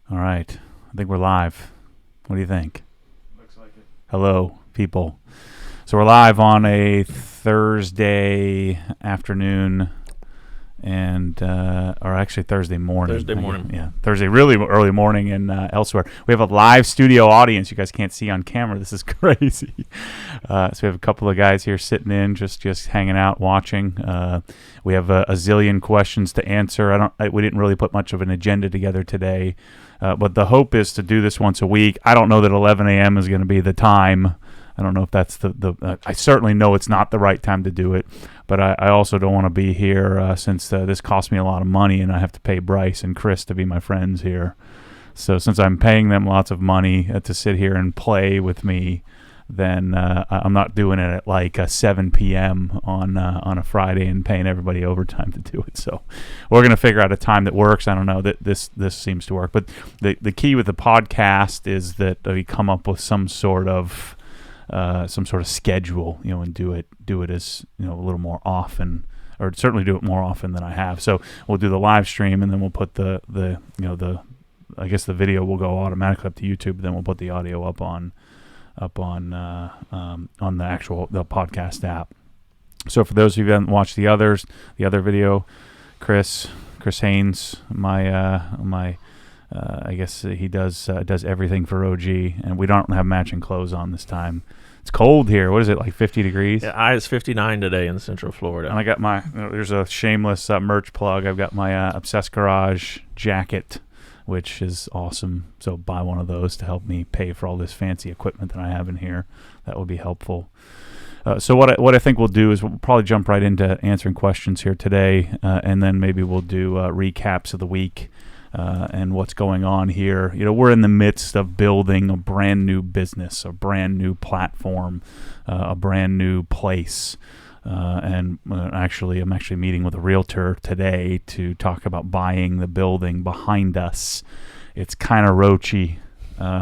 All right. I think we're live. What do you think? Looks like it. Hello, people. So we're live on a Thursday afternoon or actually Thursday morning. Thursday morning. Yeah, Thursday really early morning and elsewhere. We have a live studio audience you guys can't see on camera. This is crazy. So we have a couple of guys here sitting in, just hanging out, watching. We have a zillion questions to answer. We didn't really put much of an agenda together today. But the hope is to do this once a week. I don't know that 11 a.m. is going to be the time. I don't know if that's I certainly know it's not the right time to do it. But I also don't want to be here since this costs me a lot of money and I have to pay Bryce and Chris to be my friends here. So since I'm paying them lots of money to sit here and play with me, then I'm not doing it at like 7 p.m. on a Friday and paying everybody overtime to do it. So we're going to figure out a time that works. I don't know that this seems to work. But the key with the podcast is that we come up with some sort of schedule, and do it as a little more often, or certainly do it more often than I have. So we'll do the live stream, and then we'll put the I guess the video will go automatically up to YouTube. Then we'll put the audio up on the podcast app. So for those of you who haven't watched the other video, Chris Haynes, my I guess he does everything for OG, and we don't have matching clothes on this time. It's cold here. What is it, like 50 degrees? Yeah, it's 59 today in Central Florida. And I got there's a shameless merch plug. I've got my Obsessed Garage jacket, which is awesome. So buy one of those to help me pay for all this fancy equipment that I have in here. That would be helpful. So what I think we'll do is we'll probably jump right into answering questions here today, and then maybe we'll do recaps of the week and what's going on here. We're in the midst of building a brand new business, a brand new platform, a brand new place. And I'm actually meeting with a realtor today to talk about buying the building behind us. It's kind of roachy,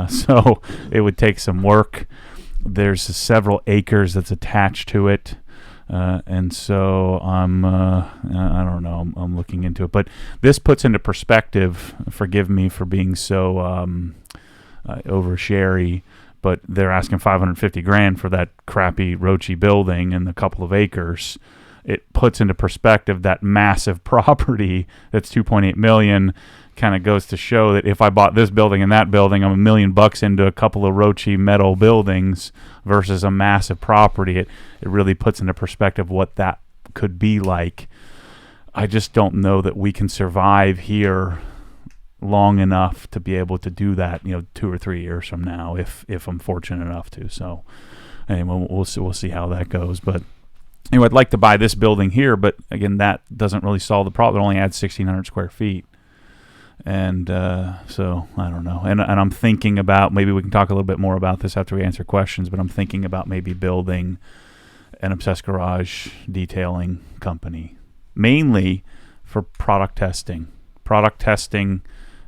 so it would take some work. There's several acres that's attached to it, and so I don't know. I'm looking into it, but this puts into perspective. Forgive me for being so oversharey. But they're asking $550,000 for that crappy roachy building and a couple of acres. It puts into perspective that massive property that's $2.8 million. Kind of goes to show that if I bought this building and that building, I'm $1 million into a couple of roachy metal buildings versus a massive property. It really puts into perspective what that could be like. I just don't know that we can survive here long enough to be able to do that, 2 or 3 years from now, if I'm fortunate enough to. So anyway, we'll see how that goes. But anyway, I'd like to buy this building here, but again, that doesn't really solve the problem. It only adds 1,600 square feet. And so I don't know. And I'm thinking about, maybe we can talk a little bit more about this after we answer questions, but I'm thinking about maybe building an Obsessed Garage detailing company, mainly for product testing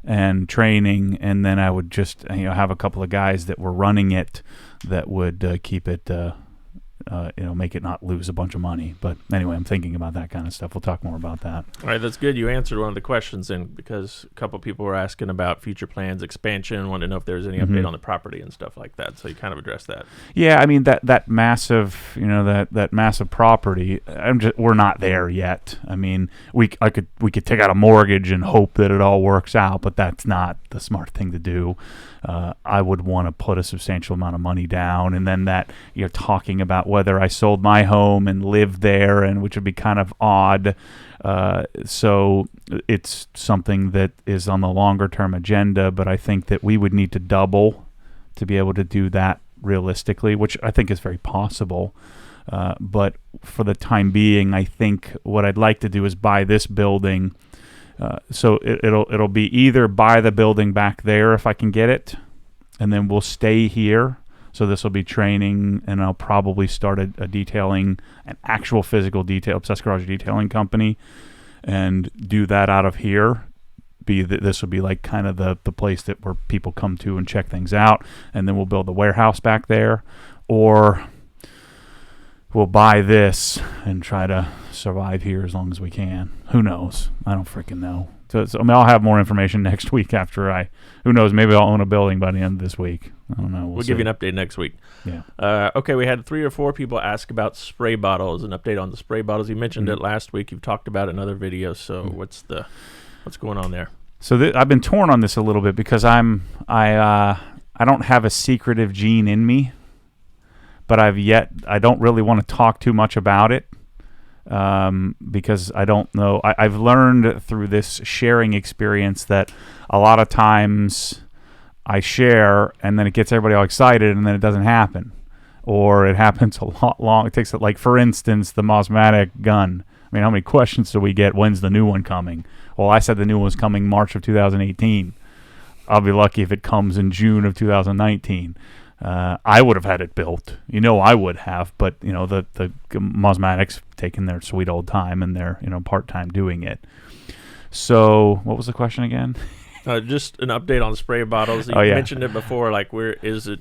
and training, and then I would just have a couple of guys that were running it that would keep it make it not lose a bunch of money. But anyway, I'm thinking about that kind of stuff. We'll talk more about that. All right, that's good. You answered one of the questions, because a couple of people were asking about future plans, expansion, wanted to know if there was any update on the property and stuff like that. So you kind of addressed that. Yeah, I mean that massive, that massive property. We're not there yet. I mean, we could take out a mortgage and hope that it all works out, but that's not the smart thing to do. I would want to put a substantial amount of money down, and then that you're talking about whether I sold my home and lived there, and which would be kind of odd. So it's something that is on the longer term agenda, but I think that we would need to double to be able to do that realistically, which I think is very possible. But for the time being, I think what I'd like to do is buy this building. So it'll be either buy the building back there if I can get it, and then we'll stay here. So this will be training, and I'll probably start a detailing, an actual physical Obsessed Garage detailing company, and do that out of here. This will be like kind of the place where people come to and check things out, and then we'll build a warehouse back there, or we'll buy this and try to survive here as long as we can. Who knows? I don't freaking know. So I mean, I'll have more information next week after who knows, maybe I'll own a building by the end of this week. I don't know. We'll give you an update next week. Yeah. Okay, we had 3 or 4 people ask about spray bottles, an update on the spray bottles. You mentioned it last week. You've talked about it in other videos. So what's going on there? So I've been torn on this a little bit because I don't have a secretive gene in me, but I don't really want to talk too much about it. Because I don't know. I've learned through this sharing experience that a lot of times I share and then it gets everybody all excited and then it doesn't happen. Or it happens a lot long. It takes, like, for instance, the Mosmatic gun. I mean, how many questions do we get? When's the new one coming? Well, I said the new one was coming March of 2018. I'll be lucky if it comes in June of 2019. I would have had it built. I would have, but the Mosmatics taking their sweet old time and they're part-time doing it. So what was the question again? Just an update on spray bottles. You mentioned it before. Like, where is it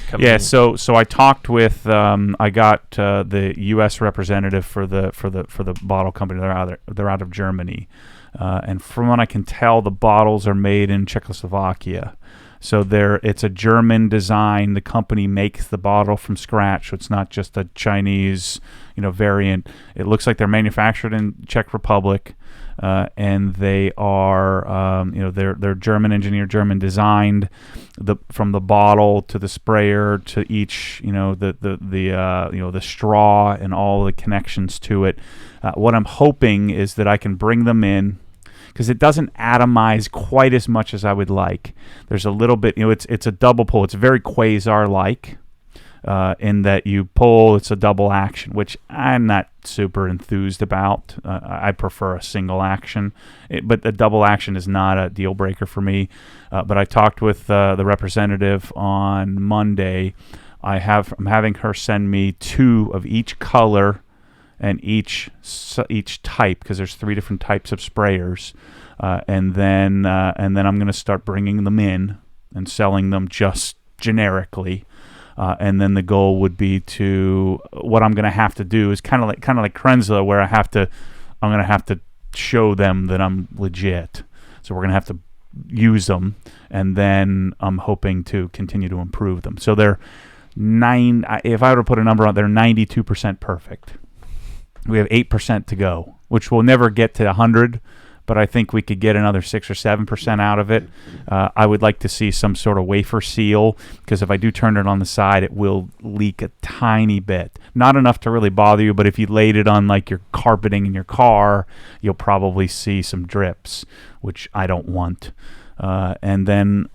coming? Yeah. So I talked with I got the U.S. representative for the bottle company. They're out of Germany, and from what I can tell, the bottles are made in Czechoslovakia. So it's a German design. The company makes the bottle from scratch, so it's not just a Chinese, variant. It looks like they're manufactured in Czech Republic, and they are, they're German engineered, German designed. From the bottle to the sprayer to each, the straw and all the connections to it. What I'm hoping is that I can bring them in, because it doesn't atomize quite as much as I would like. There's a little bit, it's a double pull. It's very quasar-like in that you pull, it's a double action, which I'm not super enthused about. I prefer a single action, but a double action is not a deal breaker for me. But I talked with the representative on Monday. I'm having her send me 2 of each color and each type, because there's 3 different types of sprayers, and then I'm going to start bringing them in and selling them just generically, and then the goal would be what I'm going to have to do is kind of like Krenzler, where I'm going to have to show them that I'm legit. So we're going to have to use them, and then I'm hoping to continue to improve them. So they're if I were to put a number on, they're 92% perfect. We have 8% to go, which will never get to 100, but I think we could get another 6 or 7% out of it. I would like to see some sort of wafer seal, because if I do turn it on the side, it will leak a tiny bit. Not enough to really bother you, but if you laid it on like your carpeting in your car, you'll probably see some drips, which I don't want. And then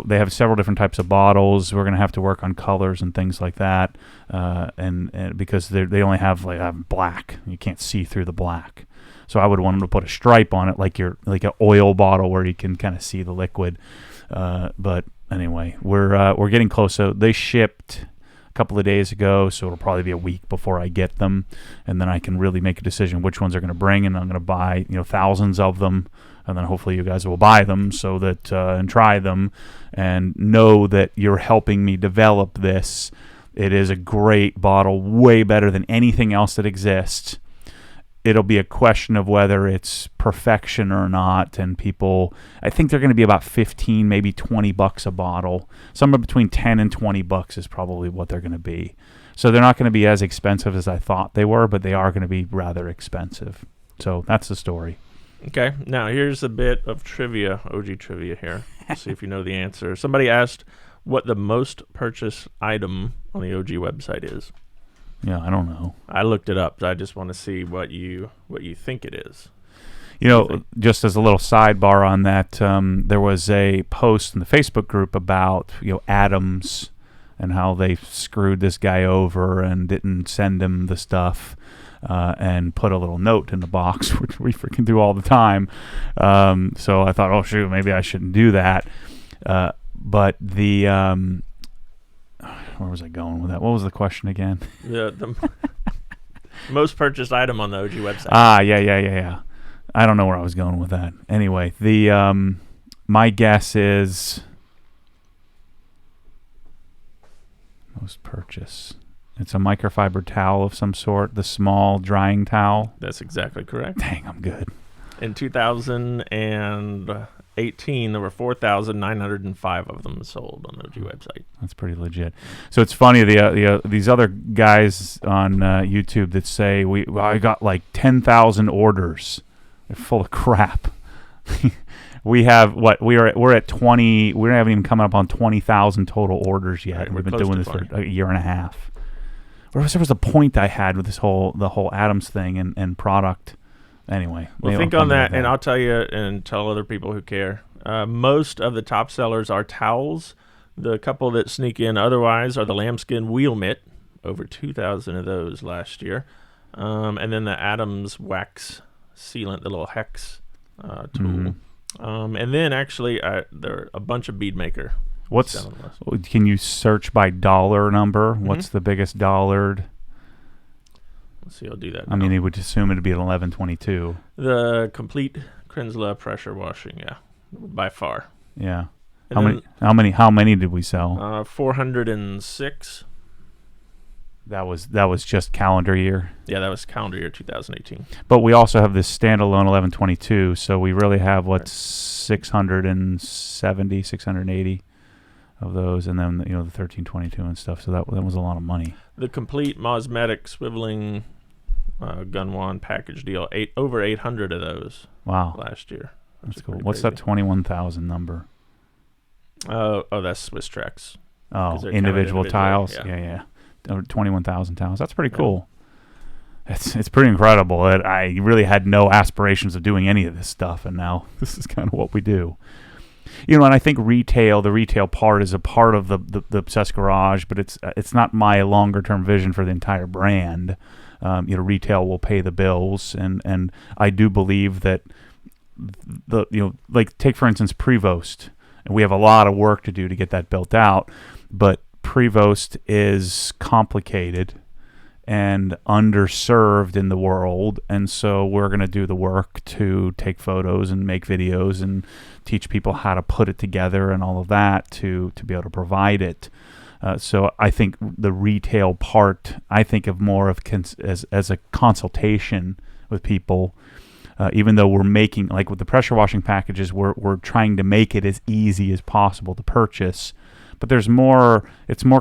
they have several different types of bottles. We're going to have to work on colors and things like that. And because they only have black, you can't see through the black. So I would want them to put a stripe on it, like an oil bottle where you can kind of see the liquid. But anyway, we're getting close. So they shipped a couple of days ago, so it'll probably be a week before I get them, and then I can really make a decision which ones are going to bring, and I'm going to buy thousands of them. And then hopefully you guys will buy them so that and try them and know that you're helping me develop this. It is a great bottle, way better than anything else that exists. It'll be a question of whether it's perfection or not. And I think they're going to be about 15, maybe $20 a bottle. Somewhere between 10 and $20 is probably what they're going to be. So they're not going to be as expensive as I thought they were, but they are going to be rather expensive. So that's the story. Okay, now here's a bit of trivia, OG trivia here. Let's see if you know the answer. Somebody asked what the most purchased item on the OG website is. Yeah, I don't know. I looked it up. I just want to see what you think it is. Just as a little sidebar on that, there was a post in the Facebook group about Adams and how they screwed this guy over and didn't send him the stuff. And put a little note in the box, which we freaking do all the time. So I thought, oh shoot, maybe I shouldn't do that. But the where was I going with that? What was the question again? The most purchased item on the OG website. Yeah. I don't know where I was going with that. Anyway, my guess is most purchase. It's a microfiber towel of some sort, the small drying towel. That's exactly correct. Dang, I'm good. In 2018, there were 4,905 of them sold on the OG website. That's pretty legit. So it's funny, these other guys on YouTube that say I got like 10,000 orders. They're full of crap. We have we're at 20. We haven't even come up on 20,000 total orders yet. Right, We've been doing this for a year and a half. There was a point I had with the whole Adams thing and product. Anyway, well, think on that, and I'll tell you and tell other people who care. Most of the top sellers are towels. The couple that sneak in otherwise are the lambskin wheel mitt, over 2,000 of those last year, and then the Adams wax sealant, the little hex tool. And then actually there are a bunch of bead maker. Can you search by dollar number? What's the biggest dollared? Let's see, I'll do that now. I mean, they would assume it'd be at 1122. The complete Krensla pressure washing, yeah, by far. Yeah. And How many did we sell? 406. That was just calendar year. Yeah, that was calendar year 2018. But we also have this standalone 1122, so we really have 670, 680 of those, and then the 1322 and stuff. So that was a lot of money. The complete Mosmetic swiveling gun wand package deal, over 800 of those. Wow, last year. That's cool. What's that 21,000 number? Oh, that's Swiss Trex. Oh, individual tiles. Yeah. 21,000 tiles. That's pretty cool. It's pretty incredible. I really had no aspirations of doing any of this stuff, and now this is kind of what we do. And I think the retail part is a part of the Obsessed Garage, but it's not my longer term vision for the entire brand. Retail will pay the bills, and I do believe that take for instance Prevost, and we have a lot of work to do to get that built out, but Prevost is complicated and underserved in the world, and so we're going to do the work to take photos and make videos and teach people how to put it together and all of that to be able to provide it. So I think the retail part, I think of more of as a consultation with people, even though we're making, like with the pressure washing packages, we're trying to make it as easy as possible to purchase. But it's more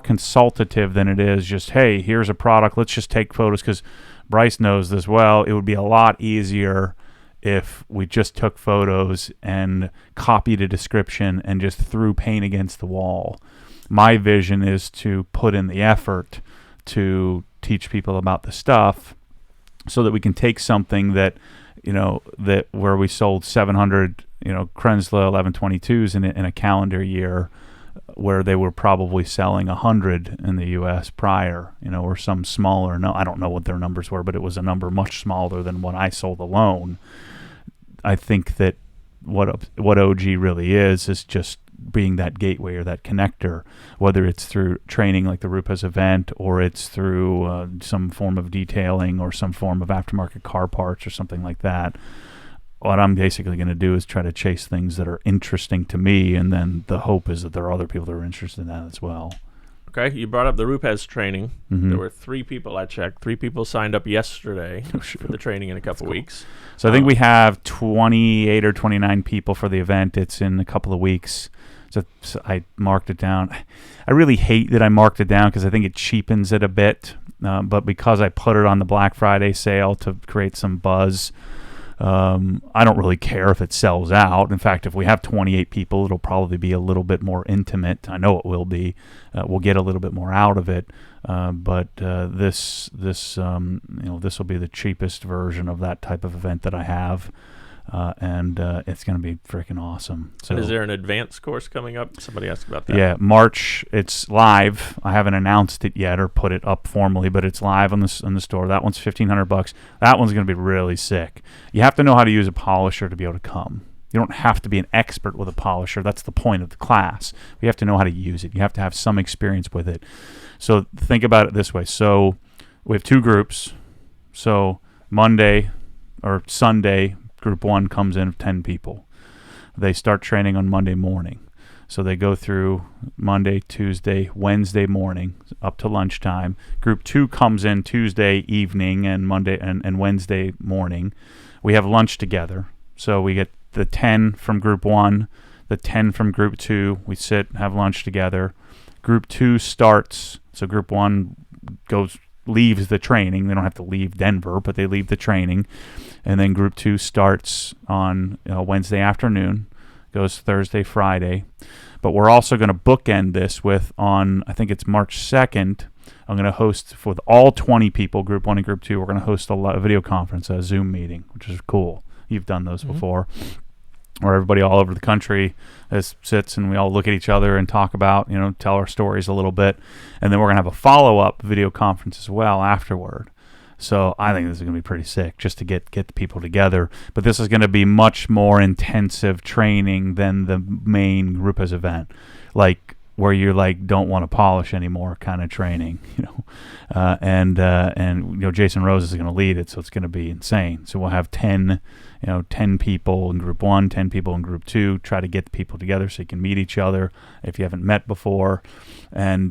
consultative than it is just, hey, here's a product, let's just take photos, because Bryce knows this well. It would be a lot easier if we just took photos and copied a description and just threw paint against the wall. My vision is to put in the effort to teach people about the stuff so that we can take something that where we sold 700, Krensla 1122s in a calendar year, where they were probably selling 100 in the U.S. prior, or some smaller. No, I don't know what their numbers were, but it was a number much smaller than what I sold alone. I think that what OG really is just being that gateway or that connector, whether it's through training like the Rupes event, or it's through some form of detailing or some form of aftermarket car parts or something like that. What I'm basically going to do is try to chase things that are interesting to me, and then the hope is that there are other people that are interested in that as well. Okay, you brought up the Rupes training. Mm-hmm. There were 3 people I checked. 3 people signed up yesterday for the training in a couple weeks. So I think we have 28 or 29 people for the event. It's in a couple of weeks. So I marked it down. I really hate that I marked it down because I think it cheapens it a bit. But because I put it on the Black Friday sale to create some buzz, I don't really care if it sells out. In fact, if we have 28 people, it'll probably be a little bit more intimate. I know it will be. We'll get a little bit more out of it. But this will be the cheapest version of that type of event that I have. And it's going to be freaking awesome. So, and is there an advanced course coming up? Somebody asked about that. Yeah, March. It's live. I haven't announced it yet or put it up formally, but it's live on the store. That one's $1,500. That one's going to be really sick. You have to know how to use a polisher to be able to come. You don't have to be an expert with a polisher. That's the point of the class. You have to know how to use it. You have to have some experience with it. So think about it this way. So we have 2 groups. So Monday or Sunday, Group 1 comes in of 10 people. They start training on Monday morning. So they go through Monday, Tuesday, Wednesday morning up to lunchtime. Group 2 comes in Tuesday evening and Monday and Wednesday morning. We have lunch together. So we get the 10 from Group 1, the 10 from Group 2. We sit, have lunch together. Group 2 starts. So Group 1 leaves the training. They don't have to leave Denver, but they leave the training. And then Group 2 starts on Wednesday afternoon, goes Thursday, Friday. But we're also going to bookend this with I think it's March 2nd, I'm going to host for all 20 people, Group 1 and Group 2, we're going to host a video conference, a Zoom meeting, which is cool. You've done those before, where everybody all over the country sits and we all look at each other and talk about, tell our stories a little bit. And then we're going to have a follow-up video conference as well afterward. So I think this is going to be pretty sick just to get the people together. But this is going to be much more intensive training than the main Rupa's event, like where you don't want to polish anymore kind of training, and Jason Rose is going to lead it, so it's going to be insane. So we'll have 10 people in Group 1, 10 people in Group 2, try to get the people together so you can meet each other if you haven't met before. And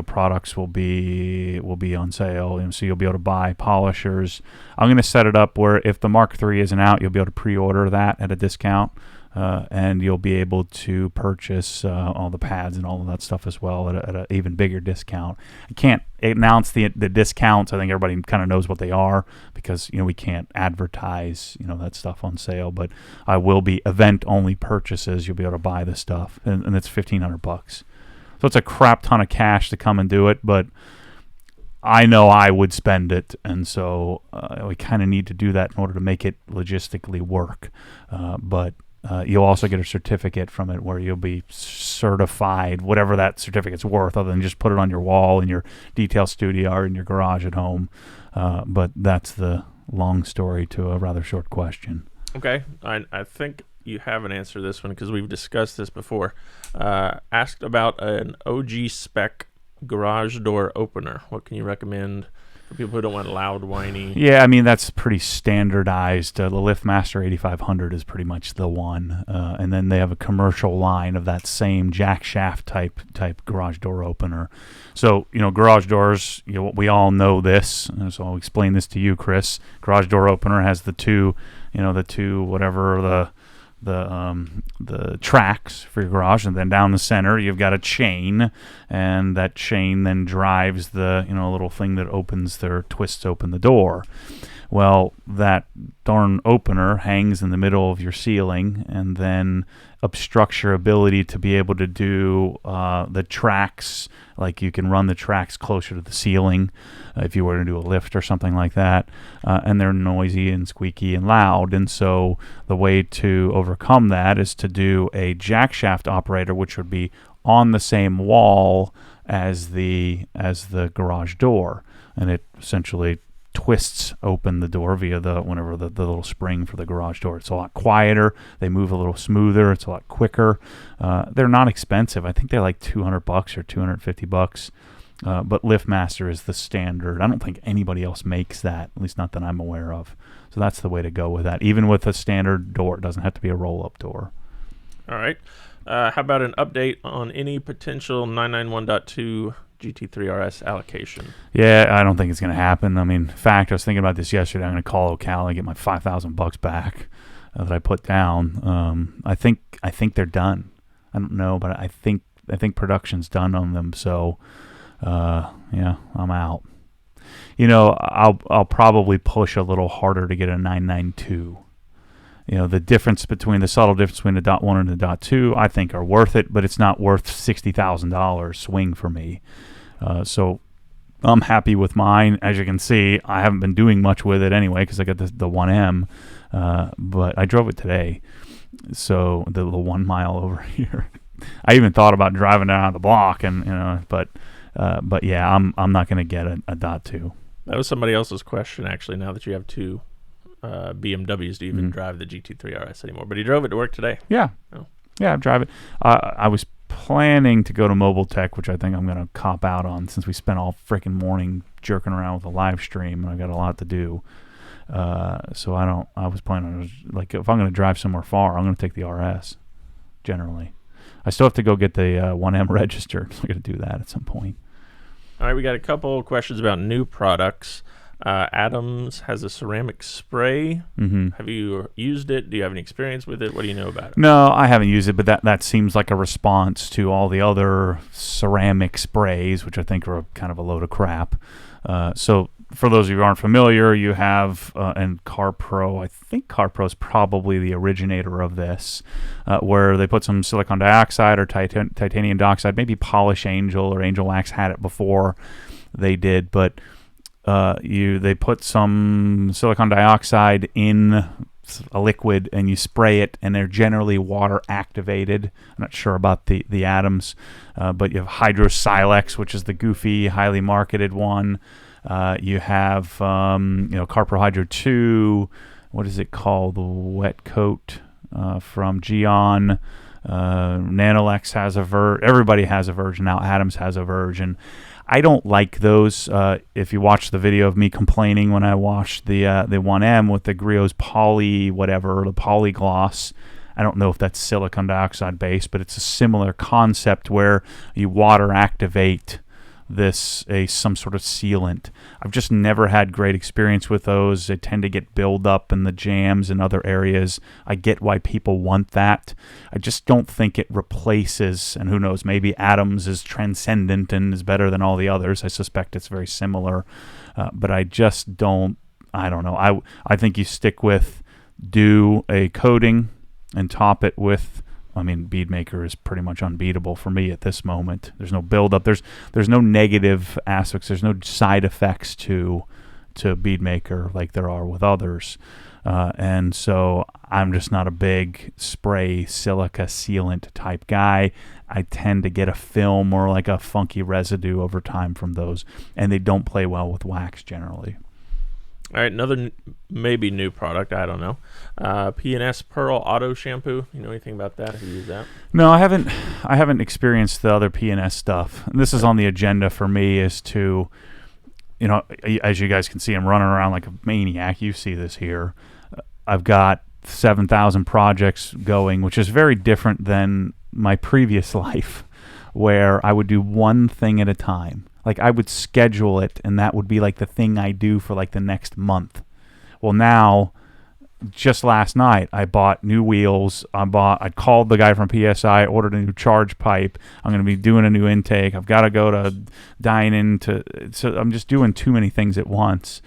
products will be on sale, so you'll be able to buy polishers. I'm going to set it up where if the Mark III isn't out, you'll be able to pre-order that at a discount, and you'll be able to purchase all the pads and all of that stuff as well at an even bigger discount. I can't announce the discounts. I think everybody kind of knows what they are because we can't advertise that stuff on sale. But I will be event-only purchases. You'll be able to buy this stuff, and it's $1,500. So it's a crap ton of cash to come and do it, but I know I would spend it, and so we kind of need to do that in order to make it logistically work. But you'll also get a certificate from it where you'll be certified, whatever that certificate's worth, other than just put it on your wall in your detail studio or in your garage at home. But that's the long story to a rather short question. Okay, I think you have an answer to this one because we've discussed this before. Asked about an OG spec garage door opener. What can you recommend for people who don't want loud, whiny? Yeah, I mean, that's pretty standardized. The LiftMaster 8500 is pretty much the one. And then they have a commercial line of that same jack shaft type garage door opener. So, garage doors, we all know this. So I'll explain this to you, Chris. Garage door opener has the two the tracks for your garage, and then down the center you've got a chain, and that chain then drives the little thing that twists open the door. Well, that darn opener hangs in the middle of your ceiling and then obstructs your ability to be able to do the tracks. Like you can run the tracks closer to the ceiling if you were to do a lift or something like that. And they're noisy and squeaky and loud. And so the way to overcome that is to do a jack shaft operator, which would be on the same wall as the garage door. And it essentially twists open the door via the little spring for the garage door. It's a lot quieter. They move a little smoother. It's a lot quicker. They're not expensive. I think they're like $200 or $250. But LiftMaster is the standard. I don't think anybody else makes that, at least not that I'm aware of. So that's the way to go with that. Even with a standard door, it doesn't have to be a roll-up door. All right. How about an update on any potential 991.2 GT3 RS allocation? Yeah, I don't think it's going to happen. I mean, in fact, I was thinking about this yesterday. I'm going to call Ocala and get my $5,000 back that I put down. I think they're done. I don't know, but I think production's done on them. So, yeah, I'm out. I'll probably push a little harder to get a 992. The subtle difference between the .1 and the .2, I think are worth it, but it's not worth $60,000 swing for me. So I'm happy with mine. As you can see, I haven't been doing much with it anyway because I got the 1M, but I drove it today. So the 1 mile over here. I even thought about driving down the block, but yeah, I'm not going to get a .2. That was somebody else's question, actually. Now that you have two BMWs, do you even drive the GT3 RS anymore? But he drove it to work today. Yeah. Oh. Yeah, I drive it. I was planning to go to Mobile Tech, which I think I'm going to cop out on since we spent all freaking morning jerking around with a live stream and I got a lot to do. So I was planning on, like, if I'm going to drive somewhere far, I'm going to take the RS, generally. I still have to go get the 1M registered. So I'm going to do that at some point. All right, we got a couple questions about new products. Adams has a ceramic spray. Mm-hmm. Have you used it? Do you have any experience with it? What do you know about it? No, I haven't used it, but that seems like a response to all the other ceramic sprays, which I think are kind of a load of crap. So for those of you who aren't familiar, you have, and CarPro, I think CarPro is probably the originator of this, where they put some silicon dioxide or titanium dioxide, maybe Polish Angel or Angel Wax had it before they did, but they put some silicon dioxide in a liquid and you spray it, and they're generally water activated. I'm not sure about the Adams, but you have Hydro-Silex, which is the goofy, highly marketed one. You have Carpro Hydro 2. What is it called? The wet coat from Geon. Nanolex has everybody has a version now. Adams has a version. I don't like those. If you watch the video of me complaining when I washed the 1M with the Griot's Poly whatever, the Polygloss, I don't know if that's silicon dioxide based, but it's a similar concept where you water activate some sort of sealant. I've just never had great experience with those. They tend to get build up in the jams and other areas. I get why people want that. I just don't think it replaces, and who knows, maybe Adams is transcendent and is better than all the others. I suspect it's very similar, but I just don't, I don't know. I think you stick with, do a coating and top it with, I mean, Beadmaker is pretty much unbeatable for me at this moment. There's no buildup. There's no negative aspects. There's no side effects to Beadmaker like there are with others. And so I'm just not a big spray silica sealant type guy. I tend to get a film or like a funky residue over time from those, and they don't play well with wax generally. All right, another maybe new product. I don't know. P&S Pearl Auto Shampoo. You know anything about that? Have you used that? No, I haven't experienced the other P&S stuff. And this is on the agenda for me, is to, as you guys can see, I'm running around like a maniac. You see this here. I've got 7,000 projects going, which is very different than my previous life, where I would do one thing at a time. Like I would schedule it, and that would be like the thing I do for like the next month. Well, now, just last night, I bought new wheels. I called the guy from PSI, ordered a new charge pipe. I'm going to be doing a new intake. I've got to go to dine-in so I'm just doing too many things at once.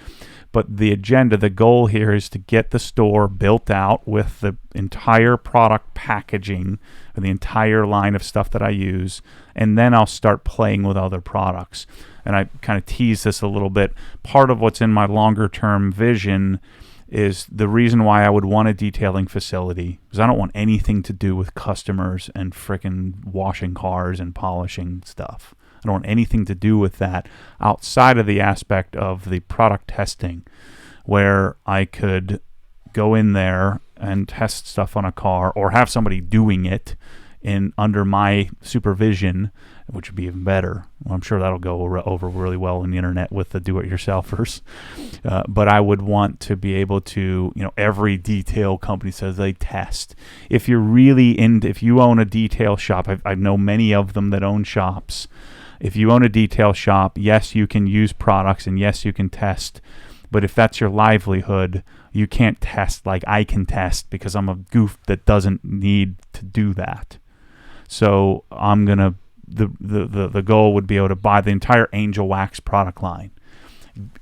But the agenda, the goal here is to get the store built out with the entire product packaging and the entire line of stuff that I use, and then I'll start playing with other products. And I kind of tease this a little bit. Part of what's in my longer-term vision is the reason why I would want a detailing facility, because I don't want anything to do with customers and frickin' washing cars and polishing stuff. I don't want anything to do with that outside of the aspect of the product testing, where I could go in there and test stuff on a car, or have somebody doing it under my supervision, which would be even better. Well, I'm sure that'll go over really well on the internet with the do-it-yourselfers. But I would want to be able to, every detail company says they test. If you're really if you own a detail shop, I know many of them that own shops. If you own a detail shop, yes, you can use products, and yes, you can test. But if that's your livelihood, you can't test like I can test, because I'm a goof that doesn't need to do that. So I'm gonna the goal would be able to buy the entire Angel Wax product line,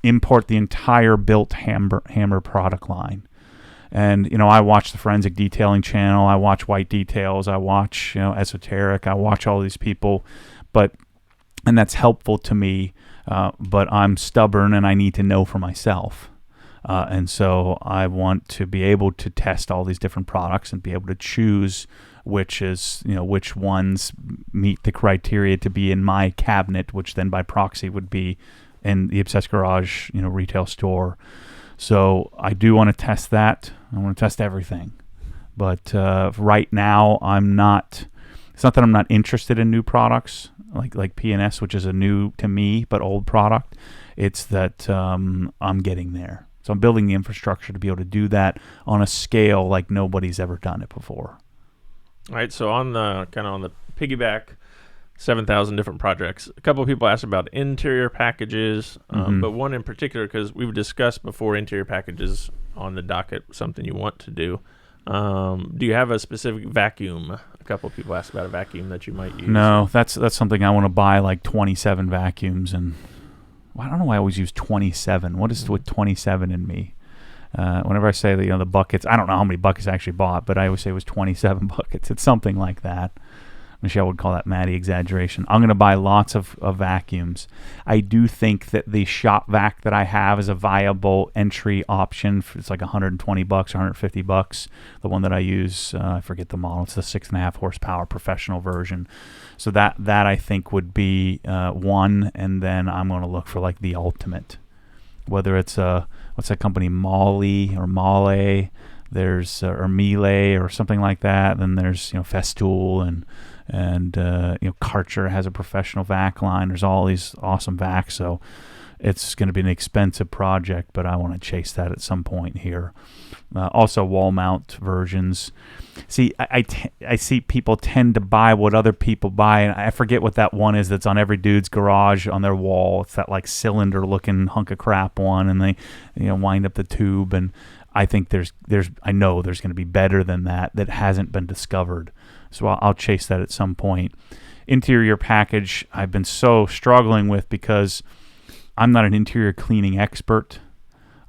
import the entire built hammer product line. And I watch the Forensic Detailing channel, I watch White Details, I watch Esoteric, I watch all these people, and that's helpful to me. But I'm stubborn and I need to know for myself. And so I want to be able to test all these different products and be able to choose which ones meet the criteria to be in my cabinet, which then by proxy would be in the Obsessed Garage, retail store. So I do want to test that. I want to test everything. But right now, it's not that I'm not interested in new products like P&S, which is a new to me but old product. It's that I'm getting there. So I'm building the infrastructure to be able to do that on a scale like nobody's ever done it before. All right, so on the piggyback 7,000 different projects. A couple of people asked about interior packages, but one in particular, because we've discussed before interior packages on the docket, something you want to do. Do you have a specific vacuum? A couple of people asked about a vacuum that you might use. No, that's something I want to buy, like 27 vacuums. And well, I don't know why I always use 27. What is with 27 in me? Whenever I say the buckets, I don't know how many buckets I actually bought, but I always say it was 27 buckets. It's something like that. Michelle would call that Maddie exaggeration. I'm going to buy lots of vacuums. I do think that the shop vac that I have is a viable entry option. It's like $120 or $150. The one that I use, I forget the model. It's the 6.5 horsepower professional version. So that I think would be one, and then I'm going to look for like the ultimate. Whether it's what's that company, Molly or Male, there's or Miele or something like that. Then there's Festool and Karcher has a professional vac line. There's all these awesome vacs, so it's going to be an expensive project, but I want to chase that at some point here. Also, wall mount versions. See, I see people tend to buy what other people buy, and I forget what that one is that's on every dude's garage on their wall. It's that like cylinder-looking hunk of crap one, and they wind up the tube. And I think I know there's going to be better than that hasn't been discovered. So I'll chase that at some point. Interior package I've been so struggling with because I'm not an interior cleaning expert.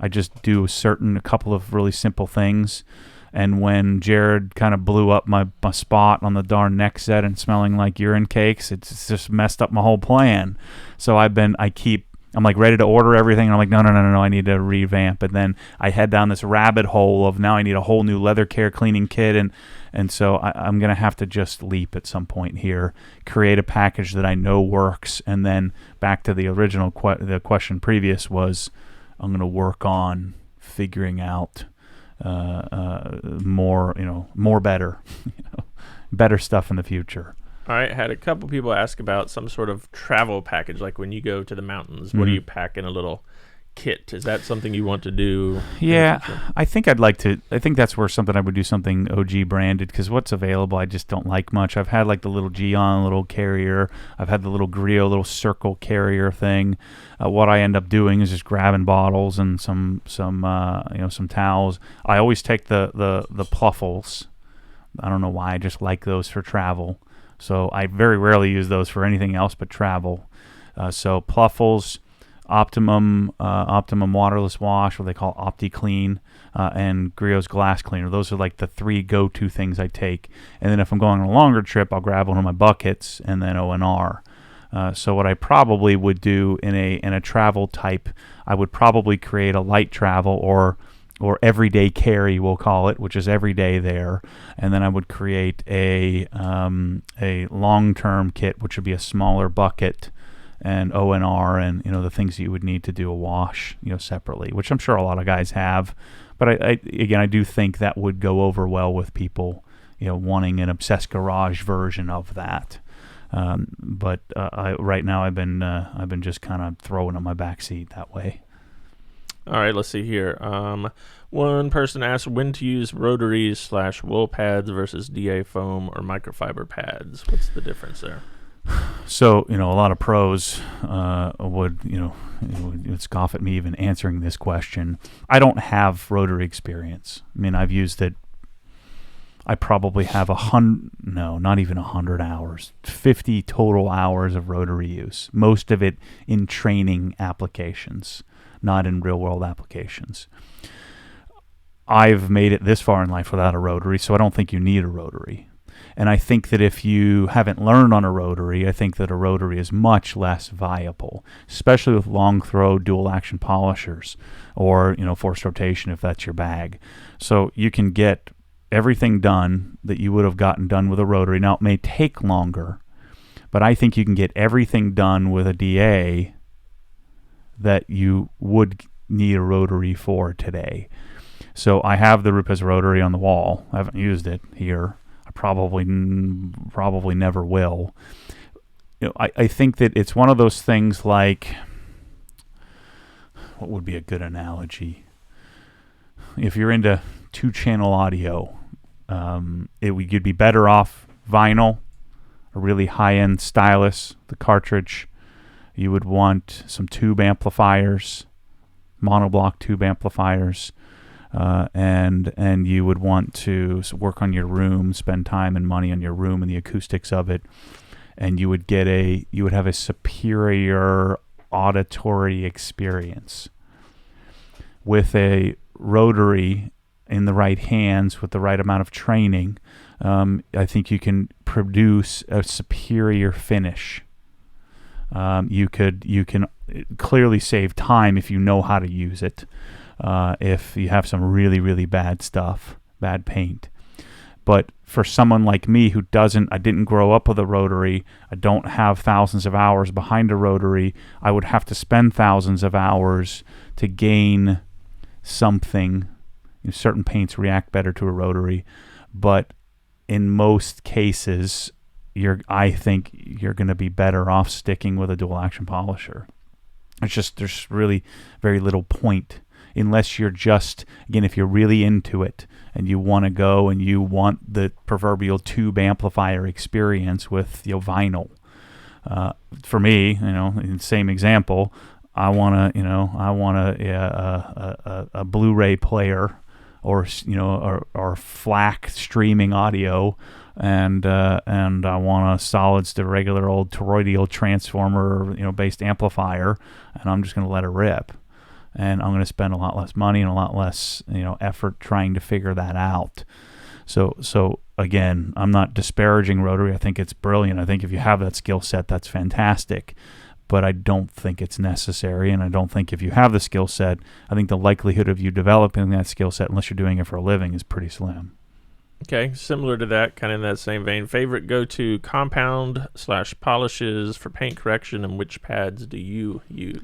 I just do a couple of really simple things. And when Jared kind of blew up my spot on the darn neck set and smelling like urine cakes, it's just messed up my whole plan. So I'm like ready to order everything, and I'm like, no, I need to revamp. And then I head down this rabbit hole of now I need a whole new leather care cleaning kit, and so I'm going to have to just leap at some point here, create a package that I know works, and then back to the original the question previous was I'm going to work on figuring out more better, better stuff in the future. All right, had a couple people ask about some sort of travel package, like when you go to the mountains, what do you pack in a little kit? Is that something you want to do? Yeah, I think I'd like to. I think that's where I would do something OG branded, because what's available I just don't like much. I've had like the little Geon little carrier. I've had the little Griot little circle carrier thing. What I end up doing is just grabbing bottles and some towels. I always take the Pluffles. I don't know why. I just like those for travel. So I very rarely use those for anything else but travel. So Pluffles, Optimum waterless wash, what they call OptiClean, and Griot's glass cleaner. Those are like the three go-to things I take. And then if I'm going on a longer trip, I'll grab one of my buckets and then O&R. So what I probably would do in a travel type, I would probably create a light travel or everyday carry, we'll call it, which is every day there. And then I would create a long-term kit, which would be a smaller bucket and O&R and the things that you would need to do a wash separately, which I'm sure a lot of guys have. But I do think that would go over well with people wanting an Obsessed Garage version of that. But right now I've been just kind of throwing on my back seat that way. All right, let's see here. One person asked when to use rotaries / wool pads versus DA foam or microfiber pads. What's the difference there? So, a lot of pros would scoff at me even answering this question. I don't have rotary experience. I mean, I've used it. I probably have not even 100 hours, 50 total hours of rotary use. Most of it in training applications, not in real-world applications. I've made it this far in life without a rotary, so I don't think you need a rotary. And I think that if you haven't learned on a rotary, I think that a rotary is much less viable, especially with long throw dual action polishers or, forced rotation if that's your bag. So you can get everything done that you would have gotten done with a rotary. Now, it may take longer, but I think you can get everything done with a DA that you would need a rotary for today. So I have the Rupes rotary on the wall. I haven't used it here. I probably never will. I think that it's one of those things like, what would be a good analogy? If you're into 2-channel audio, you'd be better off vinyl a really high-end stylus, the cartridge. You would want some tube amplifiers, monoblock tube amplifiers, and you would want to work on your room, spend time and money on your room and the acoustics of it, and you would have a superior auditory experience with a rotary in the right hands with the right amount of training. I think you can produce a superior finish. You can clearly save time if you know how to use it. If you have some really, really bad stuff, bad paint. But for someone like me who I didn't grow up with a rotary, I don't have thousands of hours behind a rotary, I would have to spend thousands of hours to gain something. Certain paints react better to a rotary, but in most cases, I think you're going to be better off sticking with a dual action polisher. There's really very little point unless you're if you're really into it and you want to go and you want the proverbial tube amplifier experience with vinyl. For me, in the same example, I want a Blu-ray player or FLAC streaming audio, and I want a solids to regular old toroidal transformer based amplifier, and I'm just going to let it rip. And I'm going to spend a lot less money and a lot less effort trying to figure that out. So again, I'm not disparaging rotary. I think it's brilliant. I think if you have that skill set, that's fantastic. But I don't think it's necessary, and I don't think if you have the skill set, I think the likelihood of you developing that skill set, unless you're doing it for a living, is pretty slim. Okay, similar to that, kind of in that same vein, favorite go-to compound/polishes for paint correction, and which pads do you use?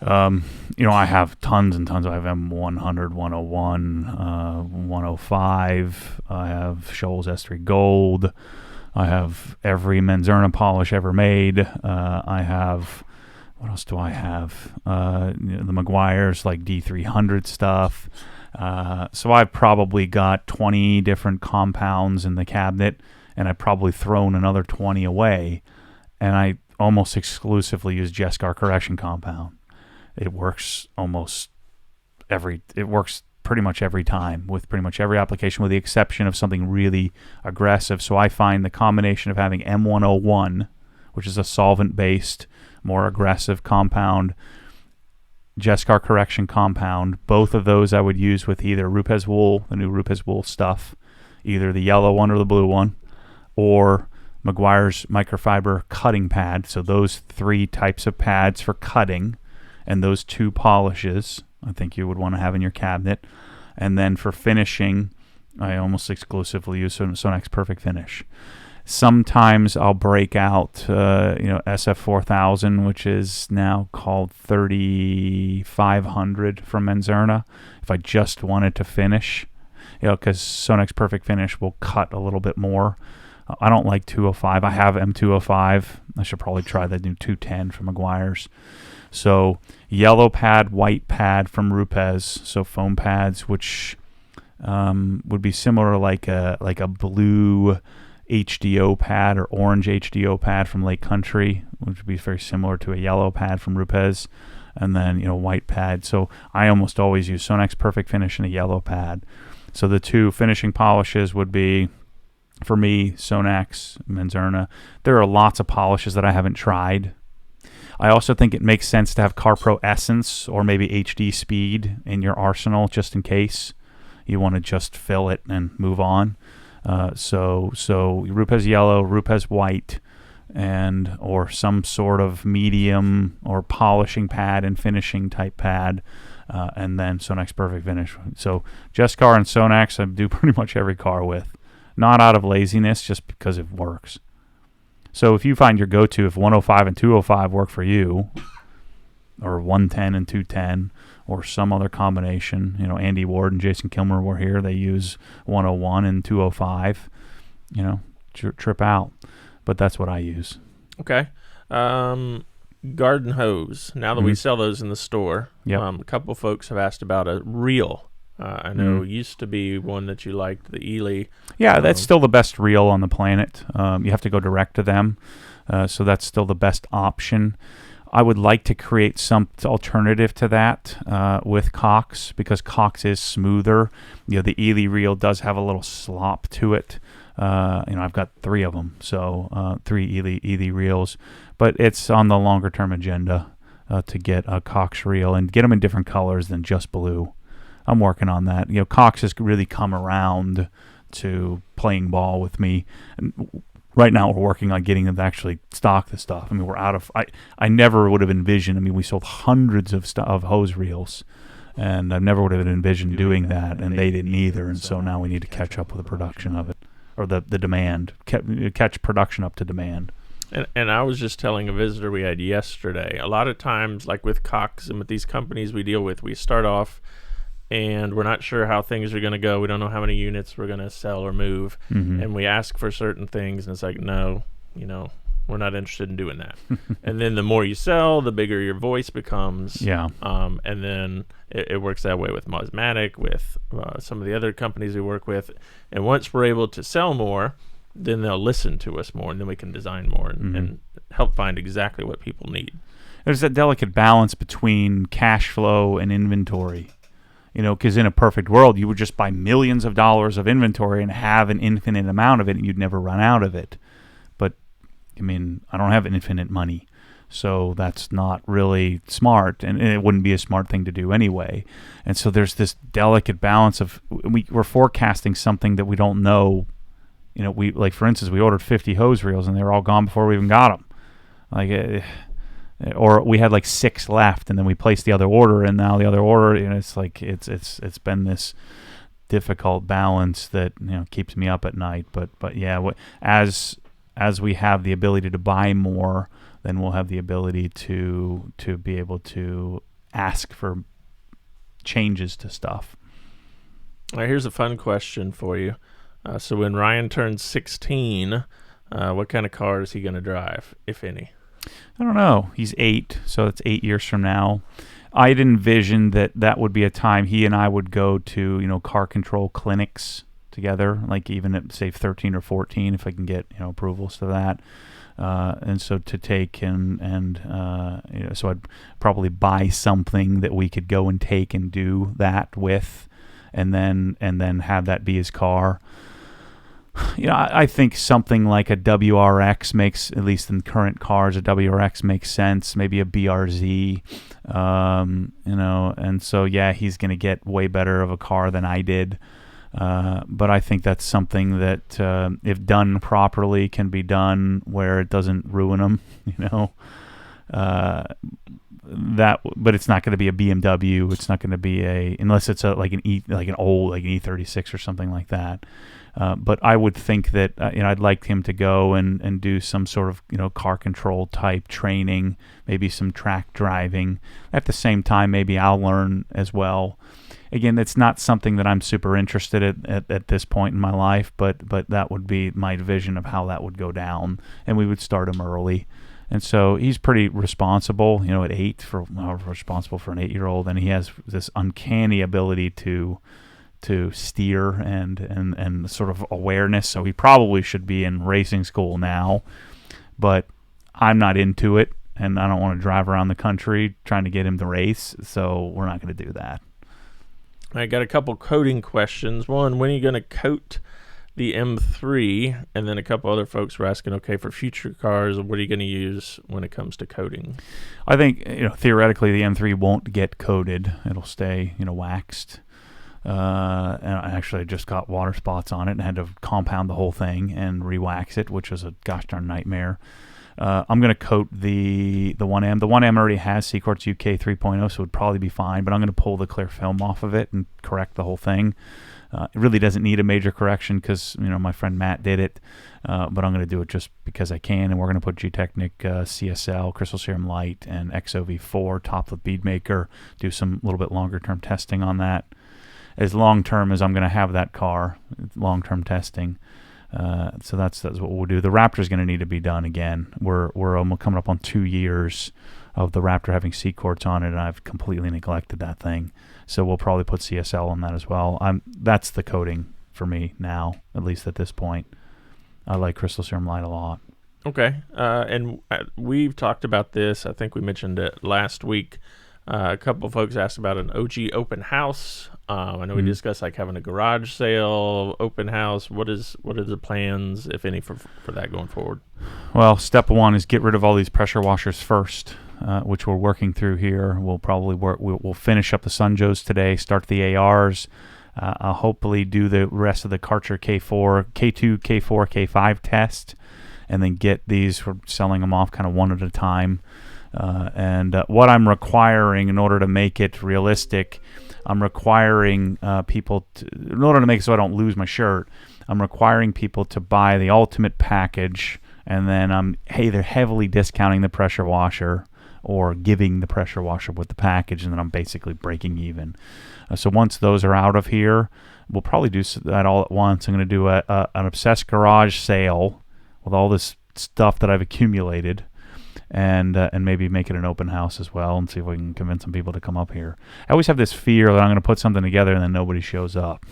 I have tons and tons. I have M100, 101, 105. I have Scholl's S3 Gold. I have every Menzerna polish ever made. I have, what else do I have? The Meguiar's like D300 stuff. So I've probably got 20 different compounds in the cabinet, and I've probably thrown another 20 away. And I almost exclusively use Jescar correction compound. It works pretty much every time with pretty much every application, with the exception of something really aggressive. So I find the combination of having M101, which is a solvent-based, more aggressive compound, Jescar correction compound, both of those I would use with either Rupes wool, the new Rupes wool stuff, either the yellow one or the blue one, or Meguiar's microfiber cutting pad. So those three types of pads for cutting, and those two polishes I think you would want to have in your cabinet. And then for finishing, I almost exclusively use Sonax Perfect Finish. Sometimes I'll break out SF4000, which is now called 3500 from Menzerna, if I just wanted to finish, because Sonax Perfect Finish will cut a little bit more. I don't like 205. I have M205. I should probably try the new 210 from Meguiar's. So yellow pad, white pad from Rupes, so foam pads, which would be similar like a blue HDO pad or orange HDO pad from Lake Country, which would be very similar to a yellow pad from Rupes, and then white pad. So I almost always use Sonax Perfect Finish and a yellow pad. So the two finishing polishes would be, for me, Sonax, Menzerna. There are lots of polishes that I haven't tried. I also think it makes sense to have CarPro Essence or maybe HD Speed in your arsenal, just in case you want to just fill it and move on. So Rupes yellow, Rupes white, or some sort of medium or polishing pad and finishing type pad, and then Sonax Perfect Finish. So Jescar and Sonax I do pretty much every car with, not out of laziness, just because it works. So if you find your go-to, if 105 and 205 work for you, or 110 and 210, or some other combination, Andy Ward and Jason Kilmer were here, they use 101 and 205, trip out. But that's what I use. Okay. Garden hose. Now that we sell those in the store, yep. A couple folks have asked about a reel I know it used to be one that you liked, the Ely. Yeah, that's still the best reel on the planet. You have to go direct to them, so that's still the best option. I would like to create some alternative to that with Cox, because Cox is smoother. The Ely reel does have a little slop to it. I've got 3 of them, so 3 Ely reels, but it's on the longer term agenda to get a Cox reel and get them in different colors than just blue. I'm working on that. Cox has really come around to playing ball with me. And right now, we're working on getting them to actually stock the stuff. I mean, we're out of. I never would have envisioned. I mean, we sold hundreds of hose reels, and I never would have envisioned doing that, and they didn't either. And so now we need to catch up with the production of it, or the demand, catch production up to demand. And I was just telling a visitor we had yesterday. A lot of times, like with Cox and with these companies we deal with, we start off and we're not sure how things are going to go. We don't know how many units we're going to sell or move. And we ask for certain things, and it's like, no, we're not interested in doing that. And then the more you sell, the bigger your voice becomes. Yeah. And then it works that way with Mosmatic, with some of the other companies we work with. And once we're able to sell more, then they'll listen to us more, and then we can design more and help find exactly what people need. There's that delicate balance between cash flow and inventory. Because in a perfect world, you would just buy millions of dollars of inventory and have an infinite amount of it, and you'd never run out of it. But, I mean, I don't have infinite money, so that's not really smart, and it wouldn't be a smart thing to do anyway. And so there's this delicate balance of we're forecasting something that we don't know. For instance, we ordered 50 hose reels, and they were all gone before we even got them. Or we had 6 left, and then we placed the other order, and now the other order, it's been this difficult balance that keeps me up at night. But yeah, as we have the ability to buy more, then we'll have the ability to be able to ask for changes to stuff. All right, here's a fun question for you. So when Ryan turns 16, what kind of car is he going to drive, if any? I don't know. He's 8, so it's 8 years from now. I'd envision that would be a time he and I would go to, car control clinics together, like even at, say, 13 or 14, if I can get, approvals to that. And so to take so I'd probably buy something that we could go and take and do that with, and then have that be his car. I think something like a WRX makes, at least in current cars, a WRX makes sense. Maybe a BRZ, and so yeah, he's going to get way better of a car than I did. But I think that's something that, if done properly, can be done where it doesn't ruin him. But it's not going to be a BMW. It's not going to be unless it's an old E36 or something like that. But I would think that I'd like him to go and do some sort of car control type training, maybe some track driving. At the same time, maybe I'll learn as well. Again, it's not something that I'm super interested in at this point in my life, but that would be my vision of how that would go down, and we would start him early. And so he's pretty responsible, at 8, responsible for an 8-year-old, and he has this uncanny ability to steer and sort of awareness. So he probably should be in racing school now, but I'm not into it, and I don't want to drive around the country trying to get him to race, so we're not going to do that. I got a couple coating questions. One, when are you going to coat the M3? And then a couple other folks were asking, okay, for future cars, what are you going to use when it comes to coating? I think, theoretically, the M3 won't get coated. It'll stay, waxed. And I actually just got water spots on it and had to compound the whole thing and re-wax it, which was a gosh darn nightmare. I'm going to coat the 1M. The 1M already has Seacorts UK 3.0, so it would probably be fine, but I'm going to pull the clear film off of it and correct the whole thing. It really doesn't need a major correction because, my friend Matt did it, but I'm going to do it just because I can, and we're going to put G-Technic CSL, Crystal Serum Light, and XOV4 topped with bead maker, do some little bit longer-term testing on that. As long-term as I'm going to have that car, long-term testing. So that's what we'll do. The Raptor's going to need to be done again. We're almost coming up on 2 years of the Raptor having seat quartz on it, and I've completely neglected that thing. So we'll probably put CSL on that as well. That's the coating for me now, at least at this point. I like Crystal Serum Light a lot. Okay, and we've talked about this. I think we mentioned it last week. A couple of folks asked about an OG open house. I know we discussed like having a garage sale, open house. What are the plans, if any, for that going forward? Well, step one is get rid of all these pressure washers first, which we're working through here. We'll probably we'll finish up the Sunjos today, start the ARs. I'll hopefully do the rest of the Karcher K4, K2, K4, K5 test, and then get these. We're selling them off kind of one at a time. And what I'm requiring in order to make it realistic, I'm requiring people to, in order to make it so I don't lose my shirt, I'm requiring people to buy the ultimate package, and then I'm either heavily discounting the pressure washer or giving the pressure washer with the package, and then I'm basically breaking even. So once those are out of here, we'll probably do that all at once. I'm going to do an Obsessed Garage sale with all this stuff that I've accumulated, and maybe make it an open house as well, and see if we can convince some people to come up here. I always have this fear that I'm going to put something together and then nobody shows up.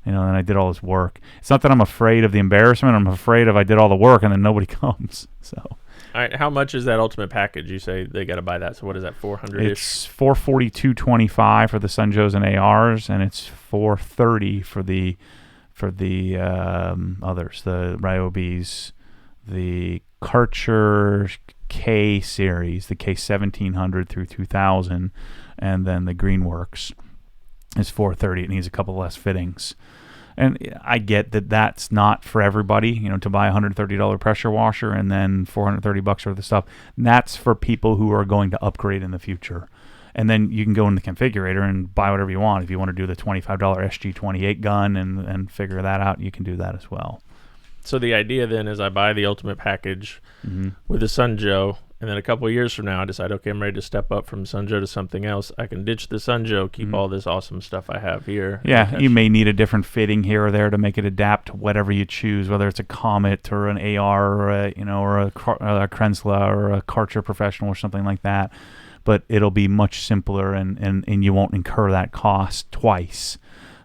And I did all this work. It's not that I'm afraid of the embarrassment. I'm afraid of I did all the work and then nobody comes. So. All right, how much is that ultimate package? You say they got to buy that. So what is that, 400-ish? It's $442.25 for the Sunjos and ARs, and it's $430 for the others, the Ryobis, the Karcher K series, the K1700 through 2000, and then the Greenworks is $430. It needs a couple less fittings. And I get that that's not for everybody, to buy a $130 pressure washer and then $430 worth of stuff. And that's for people who are going to upgrade in the future. And then you can go in the configurator and buy whatever you want. If you want to do the $25 SG28 gun and figure that out, you can do that as well. So the idea then is I buy the ultimate package with the Sunjo, and then a couple of years from now I decide, okay, I'm ready to step up from Sunjo to something else. I can ditch the Sunjo, keep all this awesome stuff I have here. Yeah, you may need a different fitting here or there to make it adapt to whatever you choose, whether it's a Comet or an AR or a Krensla or a Karcher Professional or something like that. But it'll be much simpler, and you won't incur that cost twice.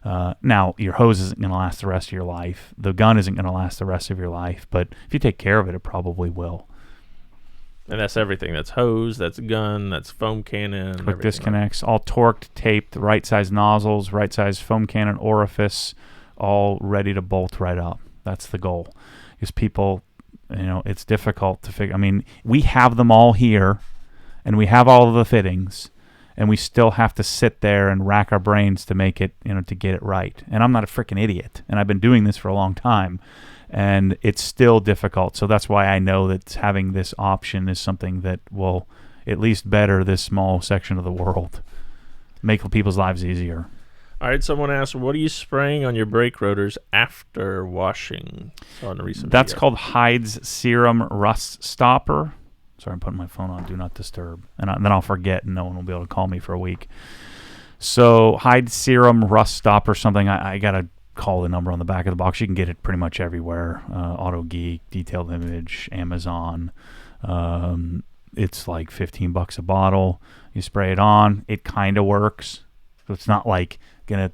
Now, your hose isn't going to last the rest of your life. The gun isn't going to last the rest of your life. But if you take care of it, it probably will. And that's everything. That's hose, that's gun, that's foam cannon. Quick disconnects, all torqued, taped, right size nozzles, right size foam cannon orifice, all ready to bolt right up. That's the goal. Because people, it's difficult to figure. I mean, we have them all here, and we have all of the fittings, and we still have to sit there and rack our brains to make it, to get it right. And I'm not a freaking idiot, and I've been doing this for a long time, and it's still difficult. So that's why I know that having this option is something that will at least better this small section of the world, make people's lives easier. All right, someone asked, what are you spraying on your brake rotors after washing? On the recent That's video. called Hyde's Serum Rust Stopper. Sorry, I'm putting my phone on Do Not Disturb. And then I'll forget, and no one will be able to call me for a week. So Hyde's Serum Rust Stopper, something I got to call the number on the back of the box. You can get it pretty much everywhere. Auto Geek, Detailed Image, Amazon. It's like $15 a bottle. You spray it on. It kind of works. So it's not like going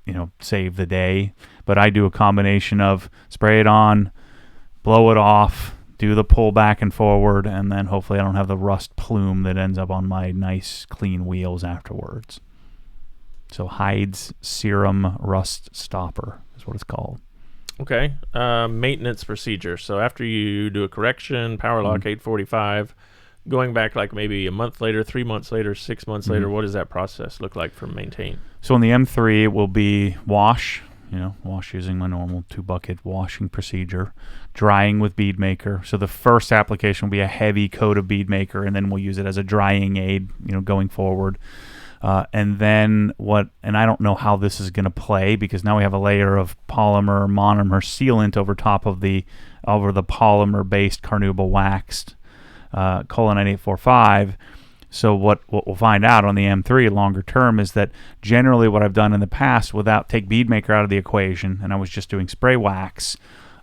to, save the day. But I do a combination of spray it on, blow it off, do the pull back and forward, and then hopefully I don't have the rust plume that ends up on my nice clean wheels afterwards. So Hyde's Serum Rust Stopper is what it's called. Okay. Maintenance procedure. So after you do a correction, power lock 845, going back like maybe a month later, 3 months later, 6 months later, what does that process look like for maintain? So on the M3, it will be wash using my normal 2-bucket washing procedure, drying with bead maker. So the first application will be a heavy coat of bead maker, and then we'll use it as a drying aid, going forward. And then and I don't know how this is going to play, because now we have a layer of polymer monomer sealant over top of the polymer-based carnauba waxed Colonite 845. So what we'll find out on the M3 longer term is that generally what I've done in the past, take bead maker out of the equation, and I was just doing spray wax,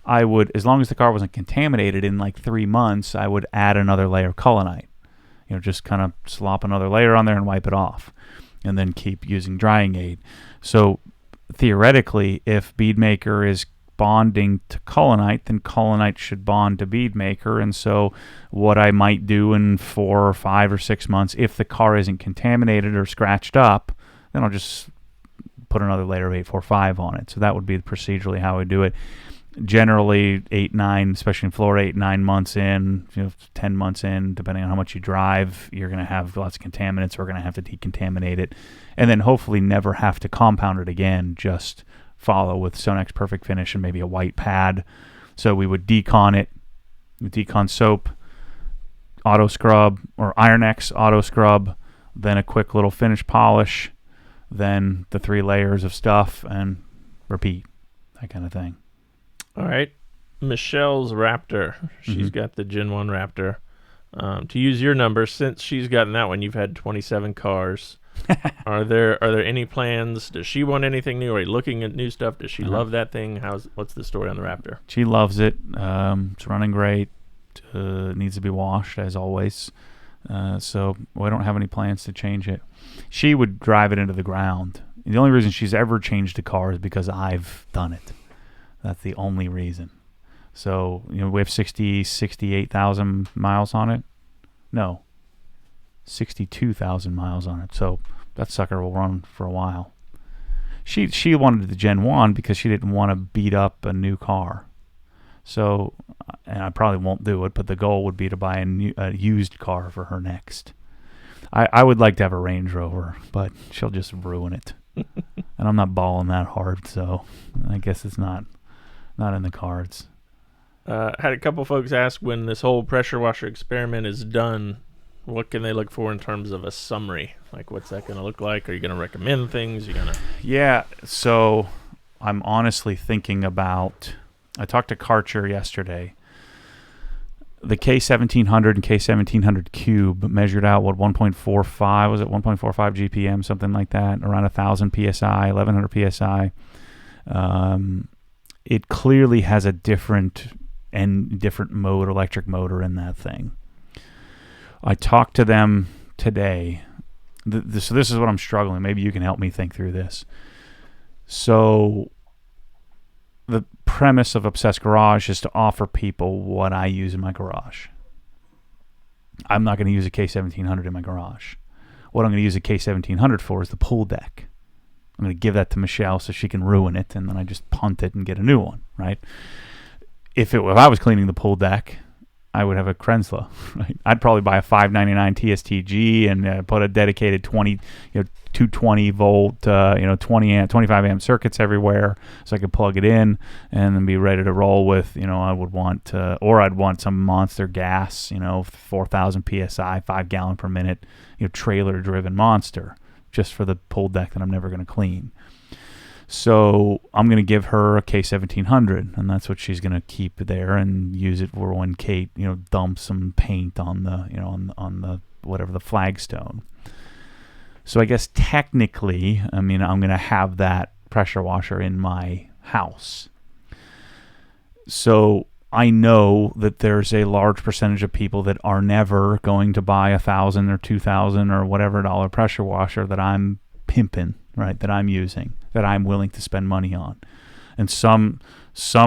I would, as long as the car wasn't contaminated in like 3 months, I would add another layer of Colonite. just kind of slop another layer on there and wipe it off, and then keep using drying aid. So theoretically, if bead maker is bonding to Culinite, then Culinite should bond to bead maker. And so what I might do in 4 or 5 or 6 months, if the car isn't contaminated or scratched up, then I'll just put another layer of 845 on it. So that would be procedurally how I do it. Generally 8, 9, especially in Florida, 8, 9 months in, 10 months in, depending on how much you drive, you're going to have lots of contaminants. We're going to have to decontaminate it, and then hopefully never have to compound it again. Just follow with Sonex Perfect Finish and maybe a white pad. So we would decon it with decon soap, auto scrub, or Iron X auto scrub, then a quick little finish polish, then the 3 layers of stuff, and repeat, that kind of thing. All right. Michelle's Raptor. She's got the Gen 1 Raptor. To use your number, since she's gotten that one, you've had 27 cars. Are there any plans? Does she want anything new? Are you looking at new stuff? Does she love that thing? What's the story on the Raptor? She loves it. It's running great. It needs to be washed, as always. So we don't have any plans to change it. She would drive it into the ground. The only reason she's ever changed a car is because I've done it. That's the only reason. So, we have 68,000 miles on it. No, 62,000 miles on it. So that sucker will run for a while. She wanted the Gen 1 because she didn't want to beat up a new car. So, and I probably won't do it, but the goal would be to buy a used car for her next. I would like to have a Range Rover, but she'll just ruin it. And I'm not balling that hard, so I guess it's not in the cards. Had a couple folks ask, when this whole pressure washer experiment is done, what can they look for in terms of a summary? Like, what's that going to look like? Are you going to recommend things? Yeah, so I'm honestly thinking about... I talked to Karcher yesterday. The K1700 and K1700 Cube measured out, 1.45, was it 1.45 GPM, something like that, around 1,000 PSI, 1,100 PSI. It clearly has a different motor, electric motor in that thing. I talked to them today. So this is what I'm struggling. Maybe you can help me think through this. So the premise of Obsessed Garage is to offer people what I use in my garage. I'm not going to use a K1700 in my garage. What I'm going to use a K1700 for is the pool deck. I'm going to give that to Michelle so she can ruin it, and then I just punt it and get a new one, right? If I was cleaning the pool deck, I would have a Krensla, right? I'd probably buy a 599 TSTG and put a dedicated 220 volt, 20 amp, 25 amp circuits everywhere, so I could plug it in and then be ready to roll with. I would want, or I'd want some monster gas, 4,000 psi, 5 gallon per minute, trailer driven monster, just for the pool deck that I'm never going to clean. So I'm going to give her a K1700, and that's what she's going to keep there and use it for when Kate, dumps some paint on the, on the whatever, the flagstone. So I guess technically, I'm going to have that pressure washer in my house. So I know that there's a large percentage of people that are never going to buy $1,000 or $2,000 or whatever dollar pressure washer that I'm pimping, right? That I'm using, that I'm willing to spend money on. And some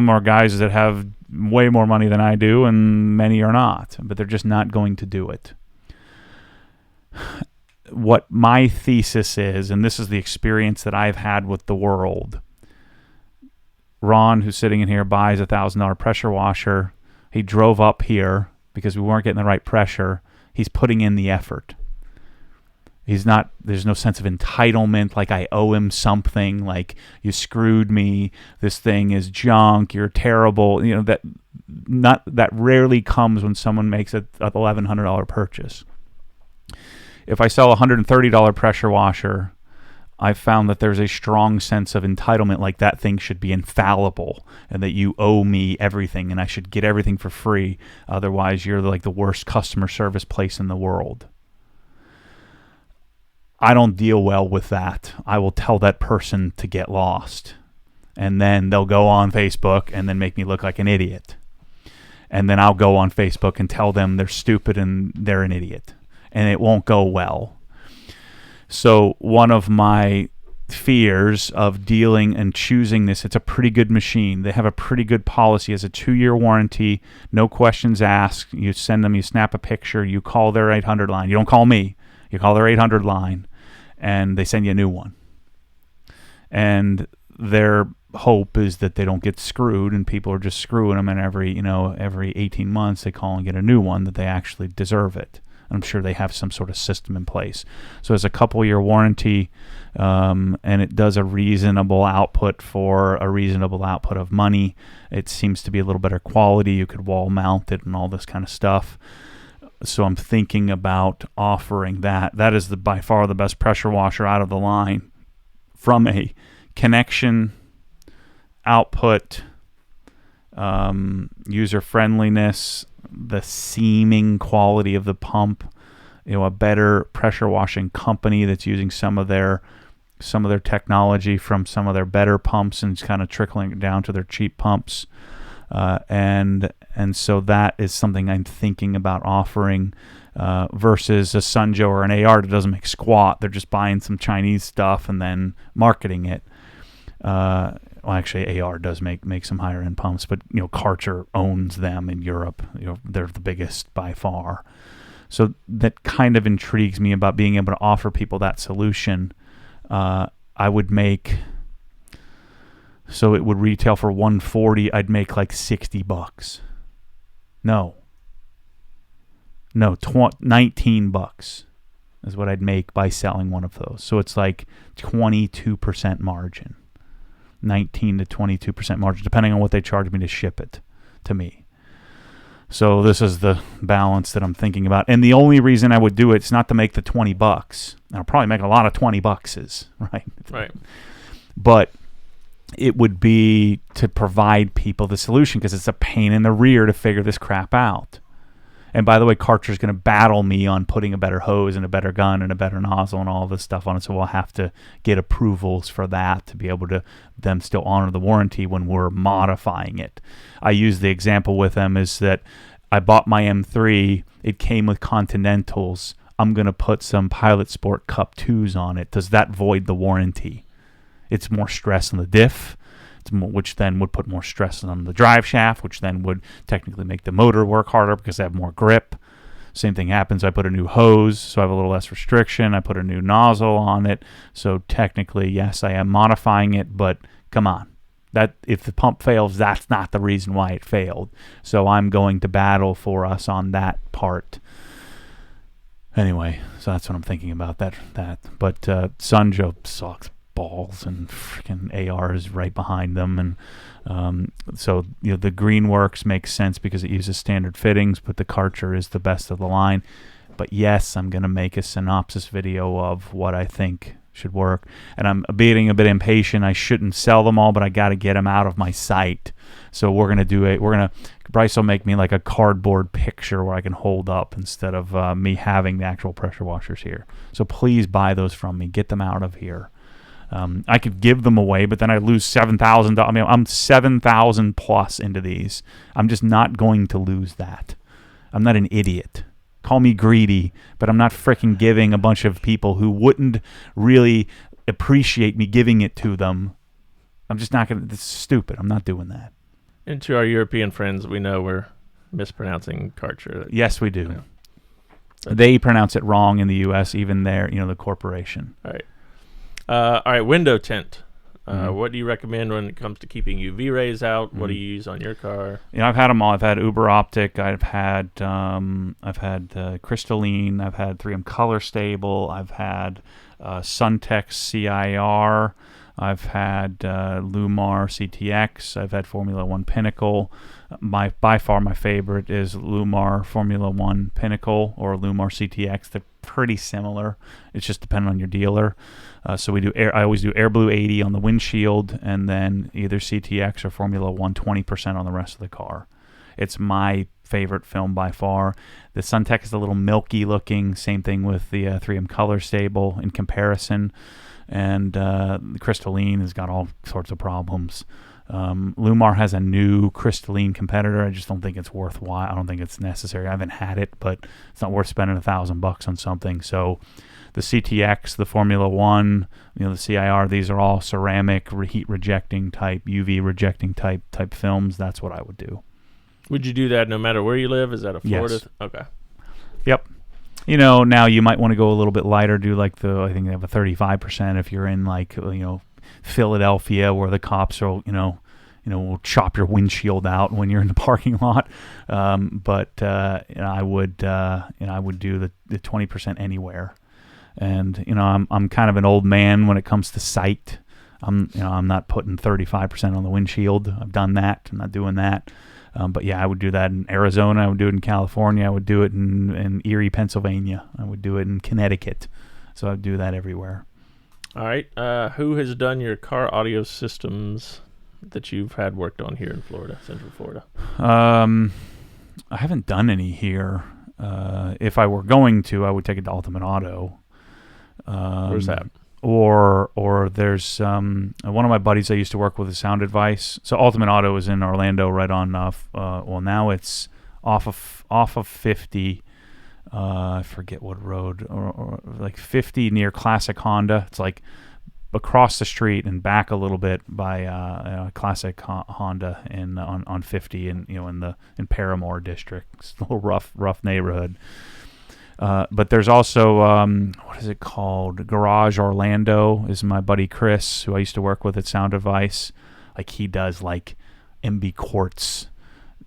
are guys that have way more money than I do, and many are not, but they're just not going to do it. What my thesis is, and this is the experience that I've had with the world. Ron, who's sitting in here, buys a $1,000 pressure washer. He drove up here because we weren't getting the right pressure. He's putting in the effort. There's no sense of entitlement, like I owe him something, like you screwed me, this thing is junk, you're terrible. That rarely comes when someone makes a $1,100 purchase. If I sell a $130 pressure washer, I've found that there's a strong sense of entitlement, like that thing should be infallible and that you owe me everything and I should get everything for free. Otherwise, you're like the worst customer service place in the world. I don't deal well with that. I will tell that person to get lost. And then they'll go on Facebook and then make me look like an idiot. And then I'll go on Facebook and tell them they're stupid and they're an idiot. and it won't go well. So one of my fears of dealing and choosing this, it's a pretty good machine. They have a pretty good policy. It's a 2-year warranty, no questions asked. You send them, you snap a picture, you call their 800 line. You don't call me. You call their 800 line, and they send you a new one. And their hope is that they don't get screwed, and people are just screwing them, and every 18 months they call and get a new one that they actually deserve it. I'm sure they have some sort of system in place. So it's a couple-year warranty, and it does a reasonable output for a reasonable output of money. It seems to be a little better quality. You could wall mount it and all this kind of stuff. So I'm thinking about offering that. That is by far the best pressure washer out of the line from a connection, output, user friendliness, the seaming quality of the pump, a better pressure washing company that's using some of their technology from some of their better pumps and kind of trickling it down to their cheap pumps, and so that is something I'm thinking about offering, versus a Sunjo or an AR that doesn't make squat. They're just buying some Chinese stuff and then marketing it. Well, actually, AR does make some higher end pumps, but Karcher owns them in Europe. They're the biggest by far. So that kind of intrigues me about being able to offer people that solution. I would make, so it would retail for $140. I'd make like $60. No, $19 is what I'd make by selling one of those. So it's like 22% margin. 19 to 22% margin, depending on what they charge me to ship it to me. So this is the balance that I'm thinking about. And the only reason I would do it's not to make the $20. I'll probably make a lot of $20, right? Right. But it would be to provide people the solution, because it's a pain in the rear to figure this crap out. And by the way, Karcher's going to battle me on putting a better hose and a better gun and a better nozzle and all this stuff on it. So we'll have to get approvals for that to be able to them still honor the warranty when we're modifying it. I use the example with them is that I bought my M3. It came with Continentals. I'm going to put some Pilot Sport Cup 2s on it. Does that void the warranty? It's more stress on the diff, which then would put more stress on the drive shaft, which then would technically make the motor work harder because they have more grip. Same thing happens. I put a new hose, so I have a little less restriction. I put a new nozzle on it. So technically, yes, I am modifying it, but come on. That if the pump fails, that's not the reason why it failed. So I'm going to battle for us on that part. Anyway, so that's what I'm thinking about that. But Sunjo sucks balls, and freaking AR is right behind them, and so the Greenworks makes sense because it uses standard fittings, but the Karcher is the best of the line. But yes, I'm going to make a synopsis video of what I think should work, and I'm being a bit impatient. I shouldn't sell them all, but I got to get them out of my site. So Bryce will make me like a cardboard picture where I can hold up instead of me having the actual pressure washers here. So please buy those from me. Get them out of here. I could give them away, but then I lose $7,000. I mean, I'm 7,000 plus into these. I'm just not going to lose that. I'm not an idiot. Call me greedy, but I'm not freaking giving a bunch of people who wouldn't really appreciate me giving it to them. I'm just not going to. This is stupid. I'm not doing that. And to our European friends, we know we're mispronouncing Karcher. Yes, we do. They pronounce it wrong in the U.S., even there, the corporation. All right. All right, window tint. What do you recommend when it comes to keeping UV rays out? What do you use on your car? I've had them all. I've had Uber Optic. I've had Crystalline. I've had 3M Color Stable. I've had Suntex CIR. I've had Lumar CTX. I've had Formula One Pinnacle. By far my favorite is Lumar Formula One Pinnacle or Lumar CTX. They're pretty similar. It's just depending on your dealer. So I always do Air Blue 80 on the windshield, and then either CTX or Formula One 20% on the rest of the car. It's my favorite film by far. The Suntex is a little milky looking. Same thing with the 3M Color Stable in comparison. And the Crystalline has got all sorts of problems. Lumar has a new crystalline competitor. I just don't think it's worthwhile. I don't think it's necessary. I haven't had it, but it's not worth spending $1,000 on something. So the CTX, the Formula One, the CIR, these are all ceramic, heat rejecting type, UV rejecting type films. That's what I would do. Would you do that no matter where you live? Is that a Florida? Yes. Okay. Yep. Now you might want to go a little bit lighter. Do I think they have a 35% if you're in Philadelphia, where the cops are, will chop your windshield out when you're in the parking lot. But I would do the 20% anywhere. And I'm kind of an old man when it comes to sight. I'm not putting 35% on the windshield. I've done that. I'm not doing that. But yeah, I would do that in Arizona. I would do it in California. I would do it in Erie, Pennsylvania. I would do it in Connecticut. So I would do that everywhere. All right. Who has done your car audio systems that you've had worked on here in Florida, Central Florida? I haven't done any here. If I were going to, I would take it to Ultimate Auto. Where's that? Or there's one of my buddies I used to work with is Sound Advice. So Ultimate Auto is in Orlando, right on. Now it's off of 50. I forget what road, or like 50 near Classic Honda. It's like across the street and back a little bit by Classic Honda on 50 in Paramore district. It's a little rough neighborhood. But there's also, what is it called? Garage Orlando is my buddy Chris, who I used to work with at Sound Advice. Like, he does like MB Quartz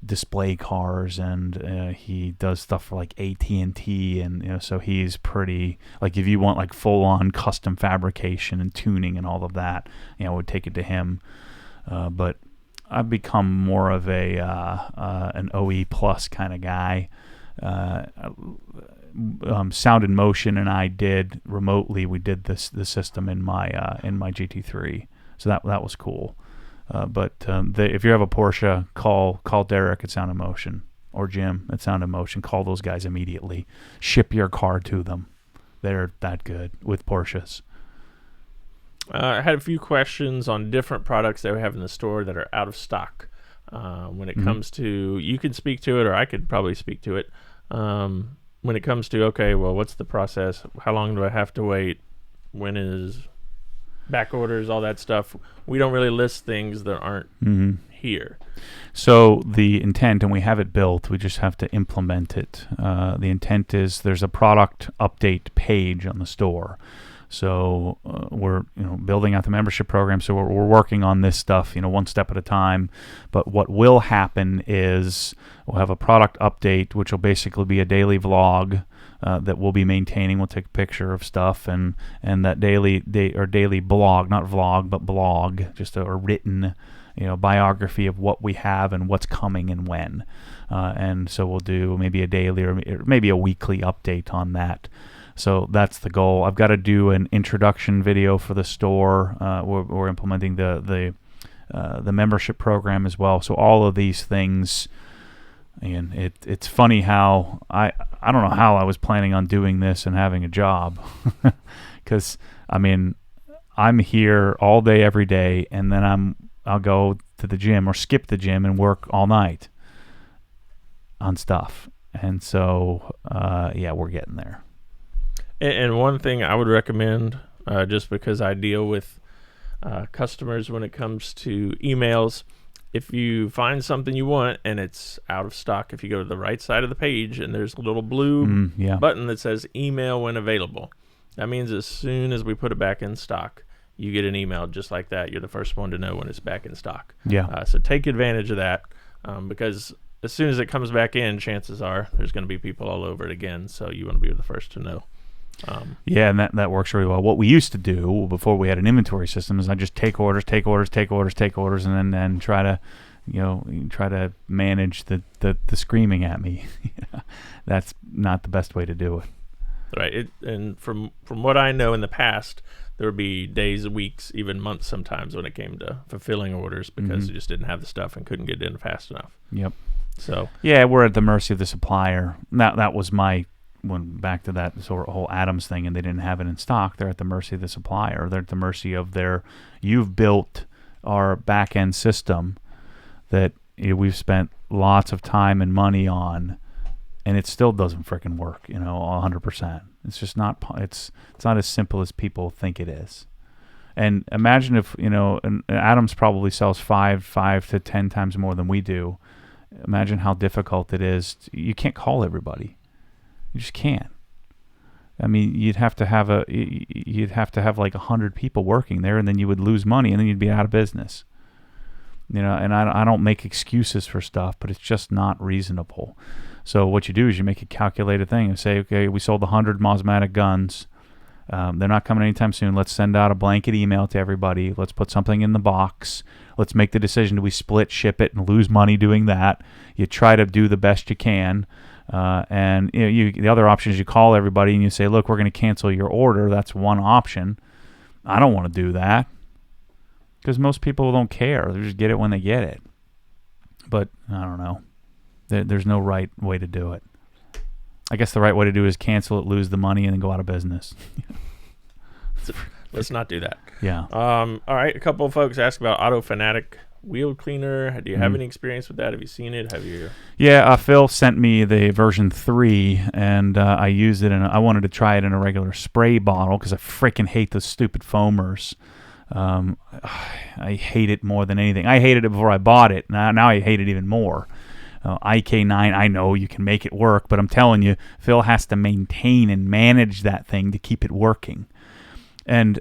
display cars, and he does stuff for like AT&T, and so he's pretty, like, if you want like full on custom fabrication and tuning and all of that, I would take it to him. But I've become more of an OE plus kind of guy. Sound in Motion and I did remotely. We did the system in my GT3, so that was cool. But if you have a Porsche, call Derek at Sound in Motion or Jim at Sound in Motion. Call those guys immediately. Ship your car to them. They're that good with Porsches. I had a few questions on different products that we have in the store that are out of stock. When it comes to, you can speak to it, or I could probably speak to it. When it comes to, okay, well, what's the process? How long do I have to wait? When is back orders, all that stuff? We don't really list things that aren't here. So the intent, and we have it built, we just have to implement it. The intent is there's a product update page on the store. So we're building out the membership program, so we're working on this stuff one step at a time. But what will happen is we'll have a product update, which will basically be a daily vlog that we'll be maintaining. We'll take a picture of stuff, and that daily blog, not vlog, but blog, just a written biography of what we have and what's coming and when. And so we'll do maybe a daily or maybe a weekly update on that. So that's the goal. I've got to do an introduction video for the store. We're implementing the membership program as well. So all of these things, and it's funny how I don't know how I was planning on doing this and having a job, because I'm here all day every day, and then I'll go to the gym or skip the gym and work all night on stuff. And so we're getting there. And one thing I would recommend, just because I deal with customers when it comes to emails, if you find something you want and it's out of stock, if you go to the right side of the page and there's a little blue button that says email when available, that means as soon as we put it back in stock, you get an email just like that. You're the first one to know when it's back in stock. So take advantage of that, because as soon as it comes back in, chances are there's going to be people all over it again. So you want to be the first to know. And that works really well. What we used to do before we had an inventory system is I just take orders, and then try to manage the screaming at me. That's not the best way to do it. Right. And from what I know in the past, there would be days, weeks, even months sometimes when it came to fulfilling orders because you just didn't have the stuff and couldn't get it in fast enough. Yep. So we're at the mercy of the supplier. That was my. When back to that sort of whole Adams thing, and they didn't have it in stock, they're at the mercy of the supplier. They're at the mercy of you've built our back end system that we've spent lots of time and money on, and it still doesn't freaking work, 100%. It's just not. It's not as simple as people think it is. And imagine if and Adams probably sells 5 to 10 times more than we do. Imagine how difficult it is. You can't call everybody. You just can't. I mean, you'd have to have like 100 people working there, and then you would lose money, and then you'd be out of business. And I don't make excuses for stuff, but it's just not reasonable. So what you do is you make a calculated thing and say, okay, we sold 100 Mosmatic guns. They're not coming anytime soon. Let's send out a blanket email to everybody. Let's put something in the box. Let's make the decision: do we split, ship it, and lose money doing that? You try to do the best you can. And the other option is you call everybody and you say, look, we're going to cancel your order. That's one option. I don't want to do that because most people don't care. They just get it when they get it. But I don't know. There's no right way to do it. I guess the right way to do is cancel it, lose the money, and then go out of business. Let's not do that. Yeah. All right. A couple of folks asked about Auto Fanatic wheel cleaner. Do you have any experience with that? Have you seen it? Have you? Yeah. Phil sent me the version 3, and I used it, and I wanted to try it in a regular spray bottle because I freaking hate those stupid foamers. I hate it more than anything. I hated it before I bought it. Now I hate it even more. IK9, I know you can make it work, but I'm telling you, Phil has to maintain and manage that thing to keep it working. And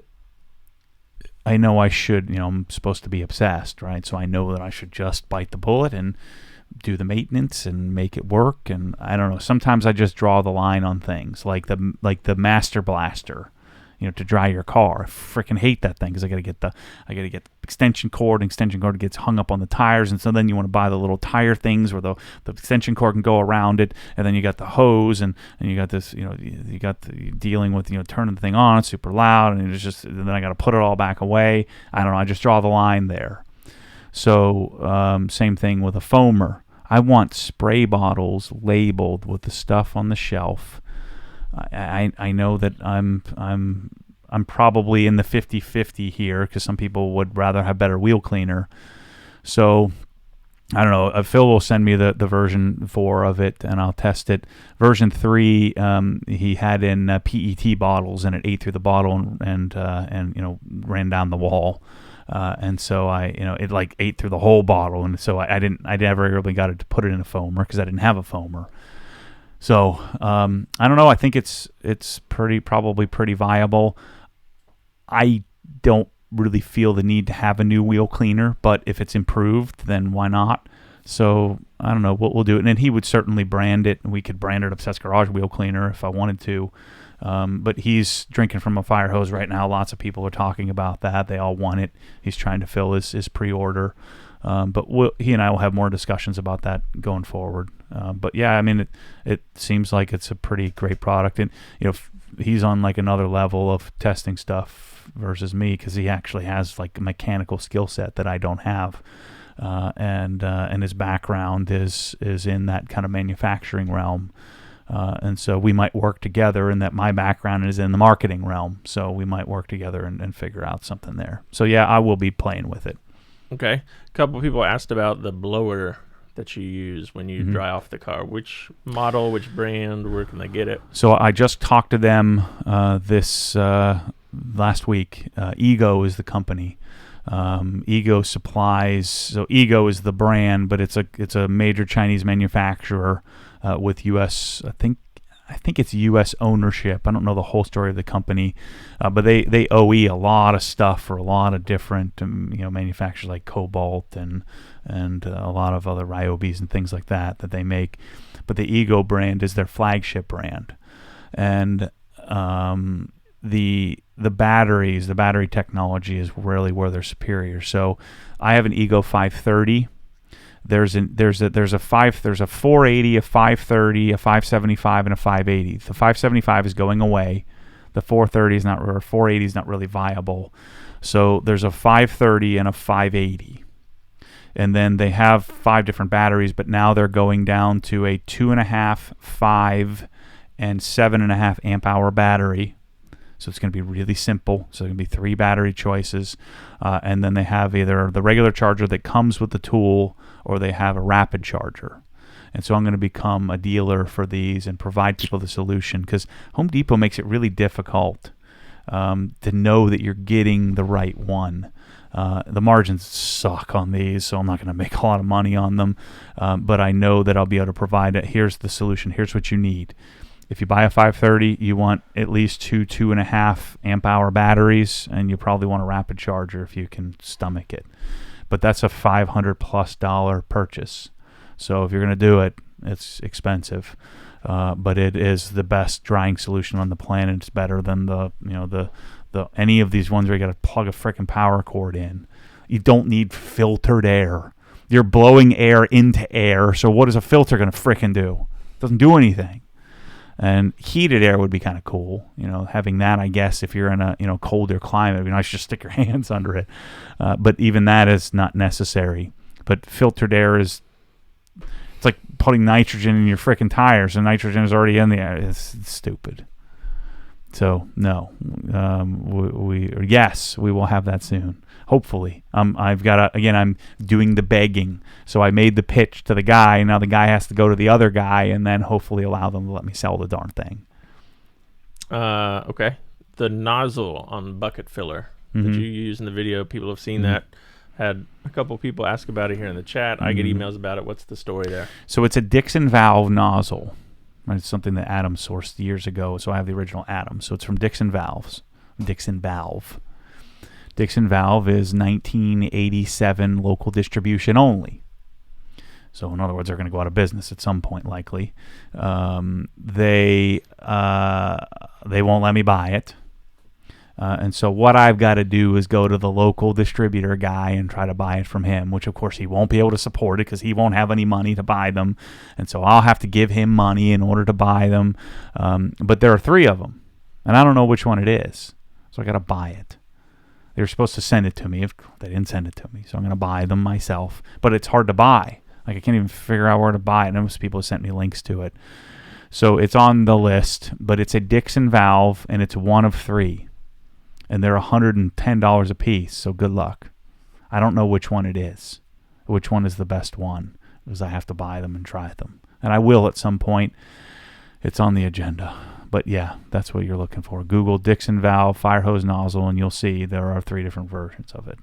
I know I should, I'm supposed to be obsessed, right? So I know that I should just bite the bullet and do the maintenance and make it work. And I don't know, sometimes I just draw the line on things like the Master Blaster, to dry your car. I freaking hate that thing because I got to get the extension cord. Extension cord gets hung up on the tires, and so then you want to buy the little tire things where the extension cord can go around it, and then you got the hose, and you got this, you got the dealing with turning the thing on. It's super loud, and then I got to put it all back away. I don't know. I just draw the line there. So same thing with a foamer. I want spray bottles labeled with the stuff on the shelf. I know that I'm probably in the 50-50 here because some people would rather have better wheel cleaner. So I don't know. Phil will send me the version 4 of it, and I'll test it. Version 3, he had in PET bottles, and it ate through the bottle and ran down the wall. And so it like ate through the whole bottle, and so I never really got it to put it in a foamer because I didn't have a foamer. So I don't know. I think it's probably pretty viable. I don't really feel the need to have a new wheel cleaner, but if it's improved, then why not? So I don't know what we'll do. And then he would certainly brand it, and we could brand it Obsessed Garage Wheel Cleaner if I wanted to. But he's drinking from a fire hose right now. Lots of people are talking about that. They all want it. He's trying to fill his pre-order. But he and I will have more discussions about that going forward. But yeah, I mean, it seems like it's a pretty great product, and he's on like another level of testing stuff versus me because he actually has like a mechanical skill set that I don't have, and his background is in that kind of manufacturing realm. And so we might work together in that my background is in the marketing realm, so we might work together and figure out something there. So yeah, I will be playing with it. Okay. A couple of people asked about the blower that you use when you dry off the car. Which model, which brand, where can they get it? So I just talked to them this last week. Ego is the company. Ego supplies. So Ego is the brand, but it's a major Chinese manufacturer with U.S. I think it's U.S. ownership. I don't know the whole story of the company, but they OE a lot of stuff for a lot of different manufacturers like Cobalt and a lot of other Ryobis and things like that they make. But the Ego brand is their flagship brand, and the batteries, the battery technology is really where they're superior. So I have an Ego 530. There's a 480, a 530, a 575, and a 580. The 575 is going away. The 430 is not, or 480 is not really viable. So there's a 530 and a 580. And then they have 5 different batteries, but now they're going down to a 2.5, 5, and 7.5 amp hour battery. So it's going to be really simple. So it's going to be 3 battery choices. And then they have either the regular charger that comes with the tool, or they have a rapid charger. And so I'm going to become a dealer for these and provide people the solution, because Home Depot makes it really difficult to know that you're getting the right one. The margins suck on these, so I'm not going to make a lot of money on them. But I know that I'll be able to provide it. Here's the solution. Here's what you need. If you buy a 530, you want at least 2.5 amp hour batteries, and you probably want a rapid charger if you can stomach it. But that's a $500+ purchase. So if you're going to do it, it's expensive. But it is the best drying solution on the planet. It's better than the any of these ones where you got to plug a freaking power cord in. You don't need filtered air. You're blowing air into air. So what is a filter going to freaking do? It doesn't do anything. And heated air would be kind of cool, having that, I guess, if you're in a colder climate. It'd be nice to just stick your hands under it. But even that is not necessary. But filtered air it's like putting nitrogen in your freaking tires, and nitrogen is already in the air. It's stupid. So no, yes, we will have that soon. Hopefully, I'm doing the begging. So I made the pitch to the guy. Now the guy has to go to the other guy, and then hopefully allow them to let me sell the darn thing. Okay. The nozzle on bucket filler that you use in the video, people have seen that. Had a couple people ask about it here in the chat. I get emails about it. What's the story there? So it's a Dixon valve nozzle. Right? It's something that Adam sourced years ago. So I have the original Adam. So it's from Dixon Valve. Dixon Valve is 1987 local distribution only. So in other words, they're going to go out of business at some point, likely. They won't let me buy it. And so what I've got to do is go to the local distributor guy and try to buy it from him, which of course he won't be able to support it because he won't have any money to buy them. And so I'll have to give him money in order to buy them. But there are 3 of them, and I don't know which one it is. So I got to buy it. They were supposed to send it to me. If they didn't send it to me, so I'm going to buy them myself. But it's hard to buy. Like I can't even figure out where to buy it. And most people have sent me links to it. So it's on the list, but it's a Dixon valve, and it's one of 3. And they're $110 a piece, so good luck. I don't know which one it is, which one is the best one, because I have to buy them and try them. And I will at some point. It's on the agenda. But yeah, that's what you're looking for. Google Dixon valve fire hose nozzle, and you'll see there are 3 different versions of it.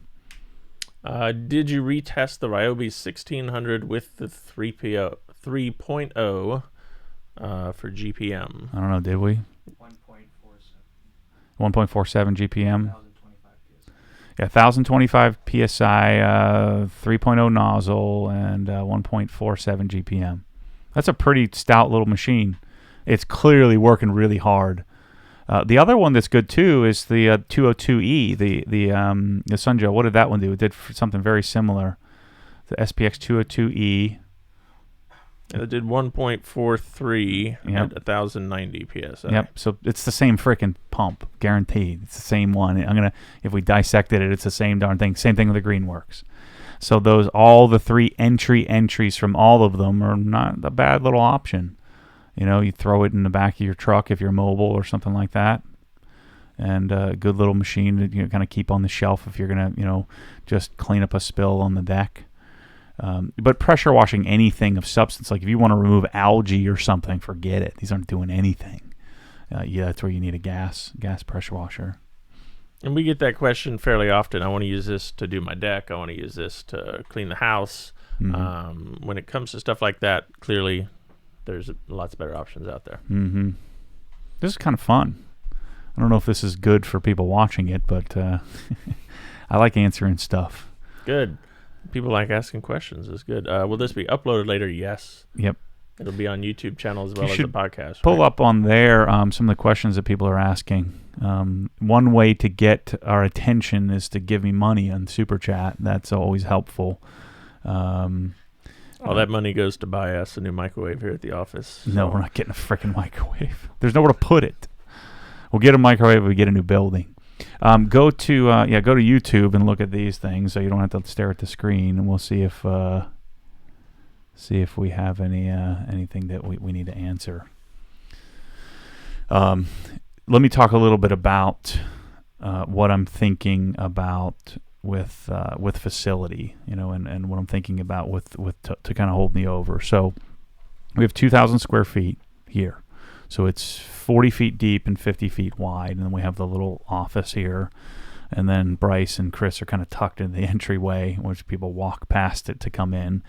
Did you retest the Ryobi 1600 with the 3.0 for GPM? I don't know, did we? 1.47 GPM. Yeah, 1025 PSI, 3.0 nozzle, and 1.47 GPM. That's a pretty stout little machine. It's clearly working really hard. The other one that's good too is the 202E, the Sunjo. What did that one do? It did something very similar. The SPX 202E. It did 1.43 Yep. at 1090 PSI. Yep. So it's the same freaking pump, guaranteed. It's the same one. If we dissected it, it's the same darn thing. Same thing with the Greenworks. So all the 3 entries from all of them are not a bad little option. You throw it in the back of your truck if you're mobile or something like that. And a good little machine to kind of keep on the shelf if you're going to, just clean up a spill on the deck. But pressure washing anything of substance, like if you want to remove algae or something, forget it. These aren't doing anything. That's where you need a gas pressure washer. And we get that question fairly often. I want to use this to do my deck. I want to use this to clean the house. Mm-hmm. When it comes to stuff like that, clearly there's lots of better options out there. Mm-hmm. This is kind of fun. I don't know if this is good for people watching it, but I like answering stuff. Good. People like asking questions. It's good. Will this be uploaded later? Yes. Yep. It'll be on YouTube channel as well as the podcast. Pull up on there some of the questions that people are asking. One way to get our attention is to give me money on Super Chat. That's always helpful. All that money goes to buy us a new microwave here at the office. So. No, we're not getting a freaking microwave. There's nowhere to put it. We'll get a microwave if we get a new building. Go to YouTube and look at these things, so you don't have to stare at the screen, and we'll see if we have anything that we need to answer. let me talk a little bit about what I'm thinking about with facility, and what I'm thinking about with to kind of hold me over. So we have 2,000 square feet here. So it's 40 feet deep and 50 feet wide. And then we have the little office here. And then Bryce and Chris are kind of tucked in the entryway, which people walk past it to come in.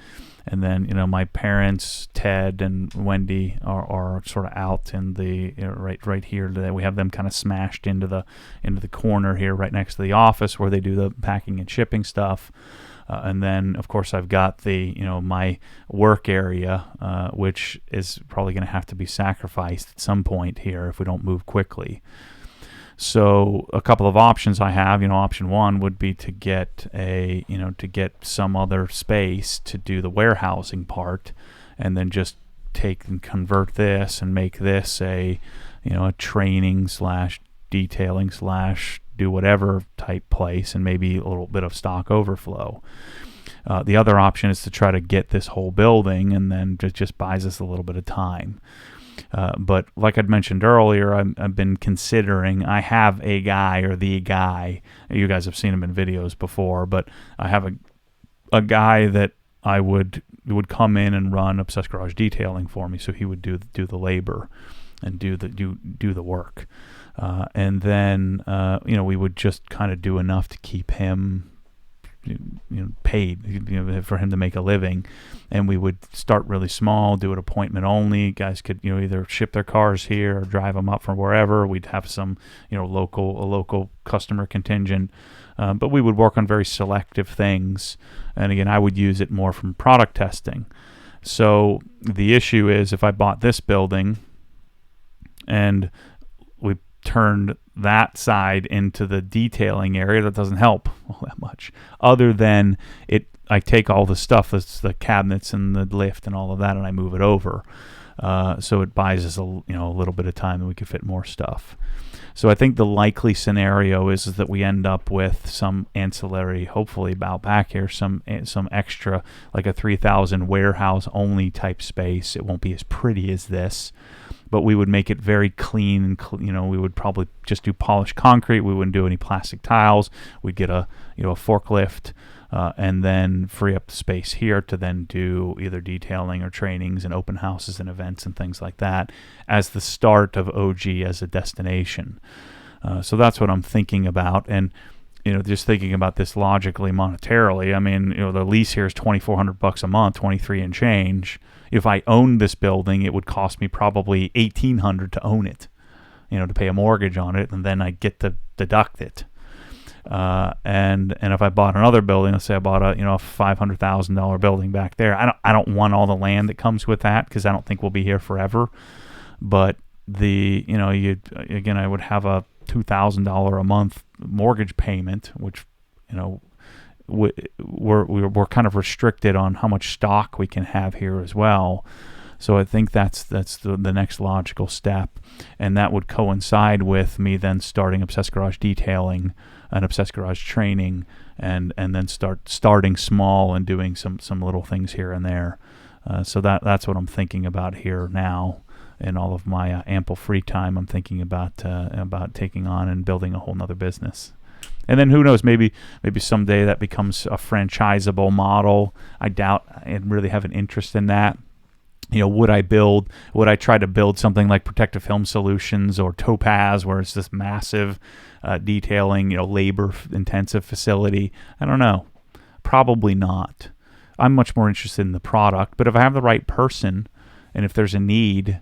And then, my parents, Ted and Wendy, are sort of out in the right here. We have them kind of smashed into the corner here, right next to the office where they do the packing and shipping stuff. And then, of course, I've got the my work area, which is probably going to have to be sacrificed at some point here if we don't move quickly. So a couple of options I have, option one would be to get some other space to do the warehousing part, and then just take and convert this and make this a training / detailing / do whatever type place, and maybe a little bit of stock overflow. The other option is to try to get this whole building, and then just buys us a little bit of time. But like I'd mentioned earlier, I've been considering, I have a guy, or the guy, you guys have seen him in videos before, but I have a guy that I would come in and run Obsessed Garage detailing for me, so he would do the labor and do the work. And then we would just kind of do enough to keep him paid, for him to make a living. And we would start really small, do it appointment only. Guys could either ship their cars here or drive them up from wherever. We'd have some local customer contingent, but we would work on very selective things. And again, I would use it more from product testing. So the issue is, if I bought this building and we turned that side into the detailing area, that doesn't help all that much, other than I take all the stuff, that's the cabinets and the lift and all of that, and I move it over. So it buys us a little bit of time, and we can fit more stuff. So I think the likely scenario is that we end up with some ancillary, hopefully about back here, some extra, like a 3,000 warehouse only type space. It won't be as pretty as this, but we would make it very clean, and we would probably just do polished concrete. We wouldn't do any plastic tiles. We'd get a forklift, and then free up the space here to then do either detailing or trainings and open houses and events and things like that as the start of OG as a destination. So that's what I'm thinking about. And just thinking about this logically, monetarily, I mean, the lease here is $2,400 a month, 23 and change. If I owned this building, it would cost me probably $1,800 to own it, to pay a mortgage on it, and then I get to deduct it. And if I bought another building, let's say I bought a $500,000 building back there, I don't want all the land that comes with that, because I don't think we'll be here forever. But I would have a $2,000 a month mortgage payment, which we're kind of restricted on how much stock we can have here as well. So I think that's the next logical step, and that would coincide with me then starting Obsessed Garage detailing and Obsessed Garage training, and then starting small and doing some little things here and there. So that's what I'm thinking about here now. In all of my ample free time, I'm thinking about taking on and building a whole nother business. And then who knows, maybe someday that becomes a franchisable model. I doubt I really have an interest in that. Would I try to build something like Protective Film Solutions or Topaz, where it's this massive detailing, labor-intensive facility? I don't know. Probably not. I'm much more interested in the product. But if I have the right person, and if there's a need,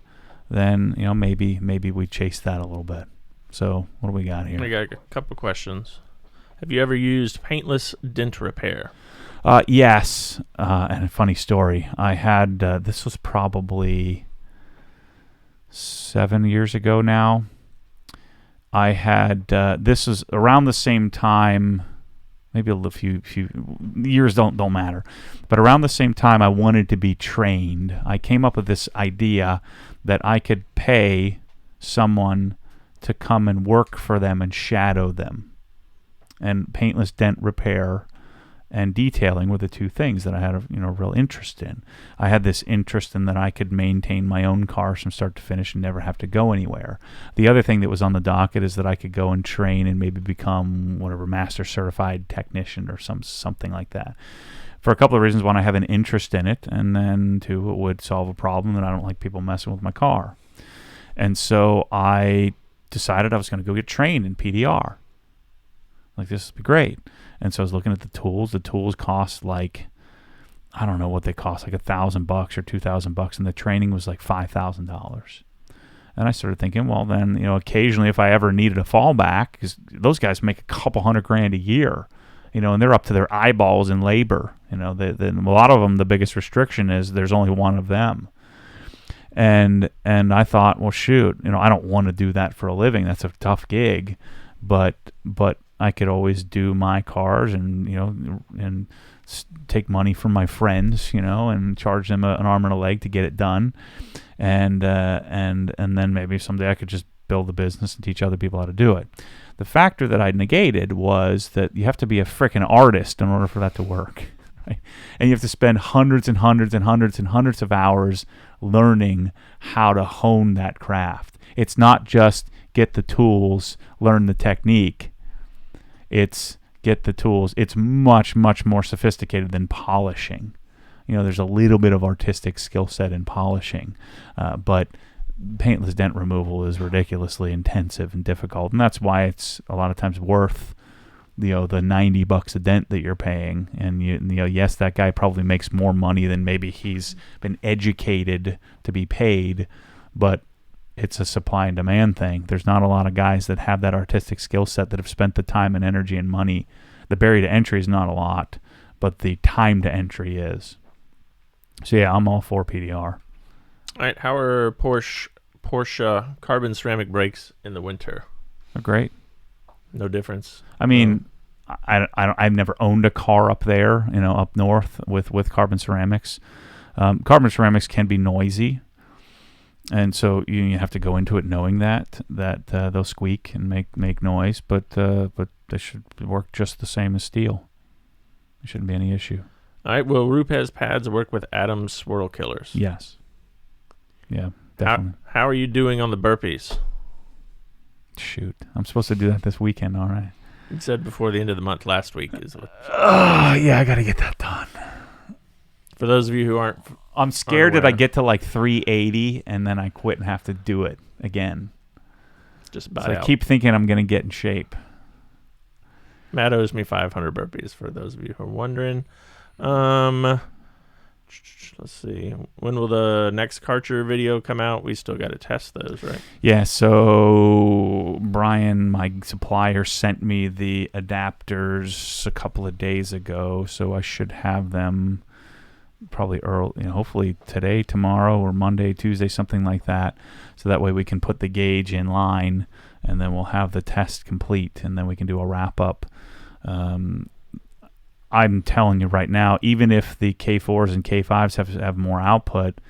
then maybe we chase that a little bit. So what do we got here? I got a couple questions. Have you ever used paintless dent repair? Yes. And a funny story. I had this was probably 7 years ago now. I had this was around the same time. Maybe a few years don't matter, but around the same time I wanted to be trained. I came up with this idea that I could pay someone to come and work for them and shadow them, and paintless dent repair. and detailing were the two things that I had a real interest in. I had this interest in that I could maintain my own cars from start to finish and never have to go anywhere. The other thing that was on the docket is that I could go and train and maybe become whatever master certified technician or something like that. For a couple of reasons. One, I have an interest in it, and then two, it would solve a problem that I don't like people messing with my car. And so I decided I was going to go get trained in PDR. Like, this would be great. And so I was looking at the tools. The tools cost like, I don't know what they cost, like $1,000 or $2,000, and the training was like $5,000. And I started thinking, well, then, occasionally if I ever needed a fallback, because those guys make a couple $100,000 a year, and they're up to their eyeballs in labor. A lot of them, the biggest restriction is there's only one of them. And I thought, well, shoot, I don't want to do that for a living. That's a tough gig, but I could always do my cars and take money from my friends, and charge them an arm and a leg to get it done, and then maybe someday I could just build a business and teach other people how to do it. The factor that I negated was that you have to be a frickin' artist in order for that to work, right? And you have to spend hundreds and hundreds and hundreds and hundreds of hours learning how to hone that craft. It's not just get the tools, learn the technique. It's get the tools. It's much, much more sophisticated than polishing. There's a little bit of artistic skill set in polishing, but paintless dent removal is ridiculously intensive and difficult, and that's why it's a lot of times worth the $90 a dent that you're paying. And yes, that guy probably makes more money than maybe he's been educated to be paid, but it's a supply and demand thing. There's not a lot of guys that have that artistic skill set that have spent the time and energy and money. The barrier to entry is not a lot, but the time to entry is. So yeah, I'm all for PDR. All right, how are Porsche carbon ceramic brakes in the winter? They're great. No difference. I mean, I've never owned a car up there, up north with carbon ceramics. Carbon ceramics can be noisy, and so you have to go into it knowing that they'll squeak and make noise, but they should work just the same as steel. There shouldn't be any issue. All right. Will Rupes pads work with Adams swirl killers? Yes. Yeah, definitely. How are you doing on the burpees? Shoot, I'm supposed to do that this weekend. All right. You said before the end of the month last week is what. Yeah, I got to get that done. For those of you who aren't, I'm scared that I get to like 380 and then I quit and have to do it again. Just so I keep thinking I'm going to get in shape. Matt owes me 500 burpees. For those of you who are wondering, let's see. When will the next Karcher video come out? We still got to test those, right? Yeah, so Brian, my supplier, sent me the adapters a couple of days ago, so I should have them probably early, hopefully today, tomorrow, or Monday, Tuesday, something like that. So that way we can put the gauge in line, and then we'll have the test complete, and then we can do a wrap-up. I'm telling you right now, even if the K4s and K5s have more output,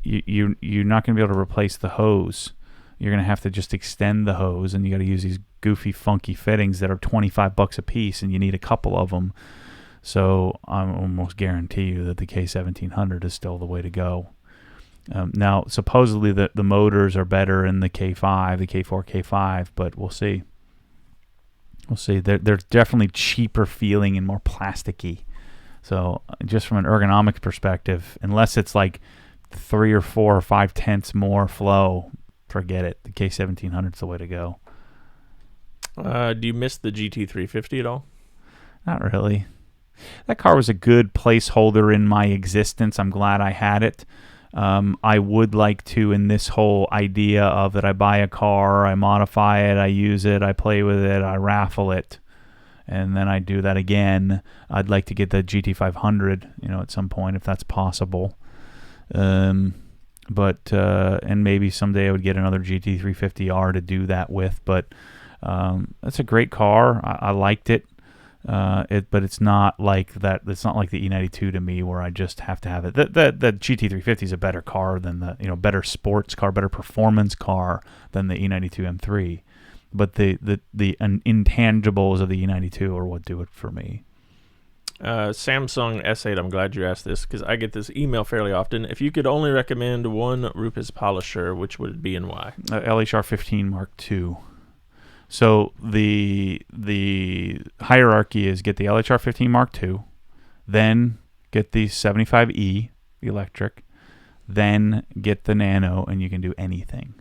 you're not going to be able to replace the hose. You're going to have to just extend the hose, and you got to use these goofy, funky fittings that are $25 a piece, and you need a couple of them. So I almost guarantee you that the K1700 is still the way to go. Now, supposedly the motors are better in the K5, the K4, K5, but we'll see. We'll see. They're definitely cheaper feeling and more plasticky. So just from an ergonomic perspective, unless it's like 3 or 4 or 5 tenths more flow, forget it. The K1700 is the way to go. Do you miss the GT350 at all? Not really. That car was a good placeholder in my existence. I'm glad I had it. I would like to, in this whole idea of that I buy a car, I modify it, I use it, I play with it, I raffle it, and then I do that again. I'd like to get the GT500, at some point if that's possible. And maybe someday I would get another GT350R to do that with. But that's a great car. I liked it. But it's not like that. It's not like the E92 to me, where I just have to have it. The GT350 is a better car than better sports car, better performance car than the E92 M3. But the intangibles of the E92 are what do it for me. Samsung S8, I'm glad you asked this because I get this email fairly often. If you could only recommend one Rupes polisher, which would it be and why? LHR 15 Mark II. So the hierarchy is get the LHR 15 Mark II, then get the 75E, the electric, then get the Nano, and you can do anything.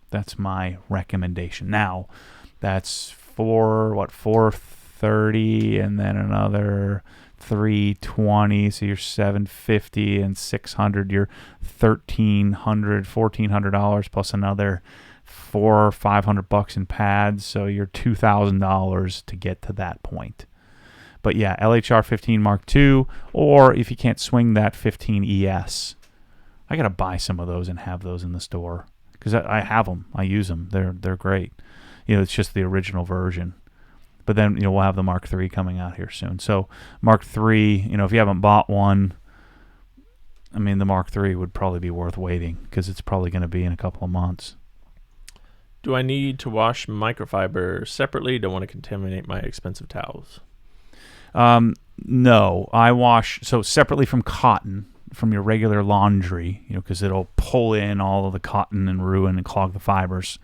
That's my recommendation. Now, that's $430, and then another $320, so you're $750 and $600. You're $1,300 plus another $400 or $500 in pads, so you're $2,000 to get to that point. But yeah, LHR 15 Mark II, or if you can't swing that 15 ES, I gotta buy some of those and have those in the store because I have them. I use them. They're great. It's just the original version. But then we'll have the Mark III coming out here soon. So Mark III, if you haven't bought one, I mean the Mark III would probably be worth waiting because it's probably going to be in a couple of months. Do I need to wash microfiber separately? Don't want to contaminate my expensive towels. No, I wash separately from cotton, from your regular laundry, because it'll pull in all of the cotton and ruin and clog the fibers.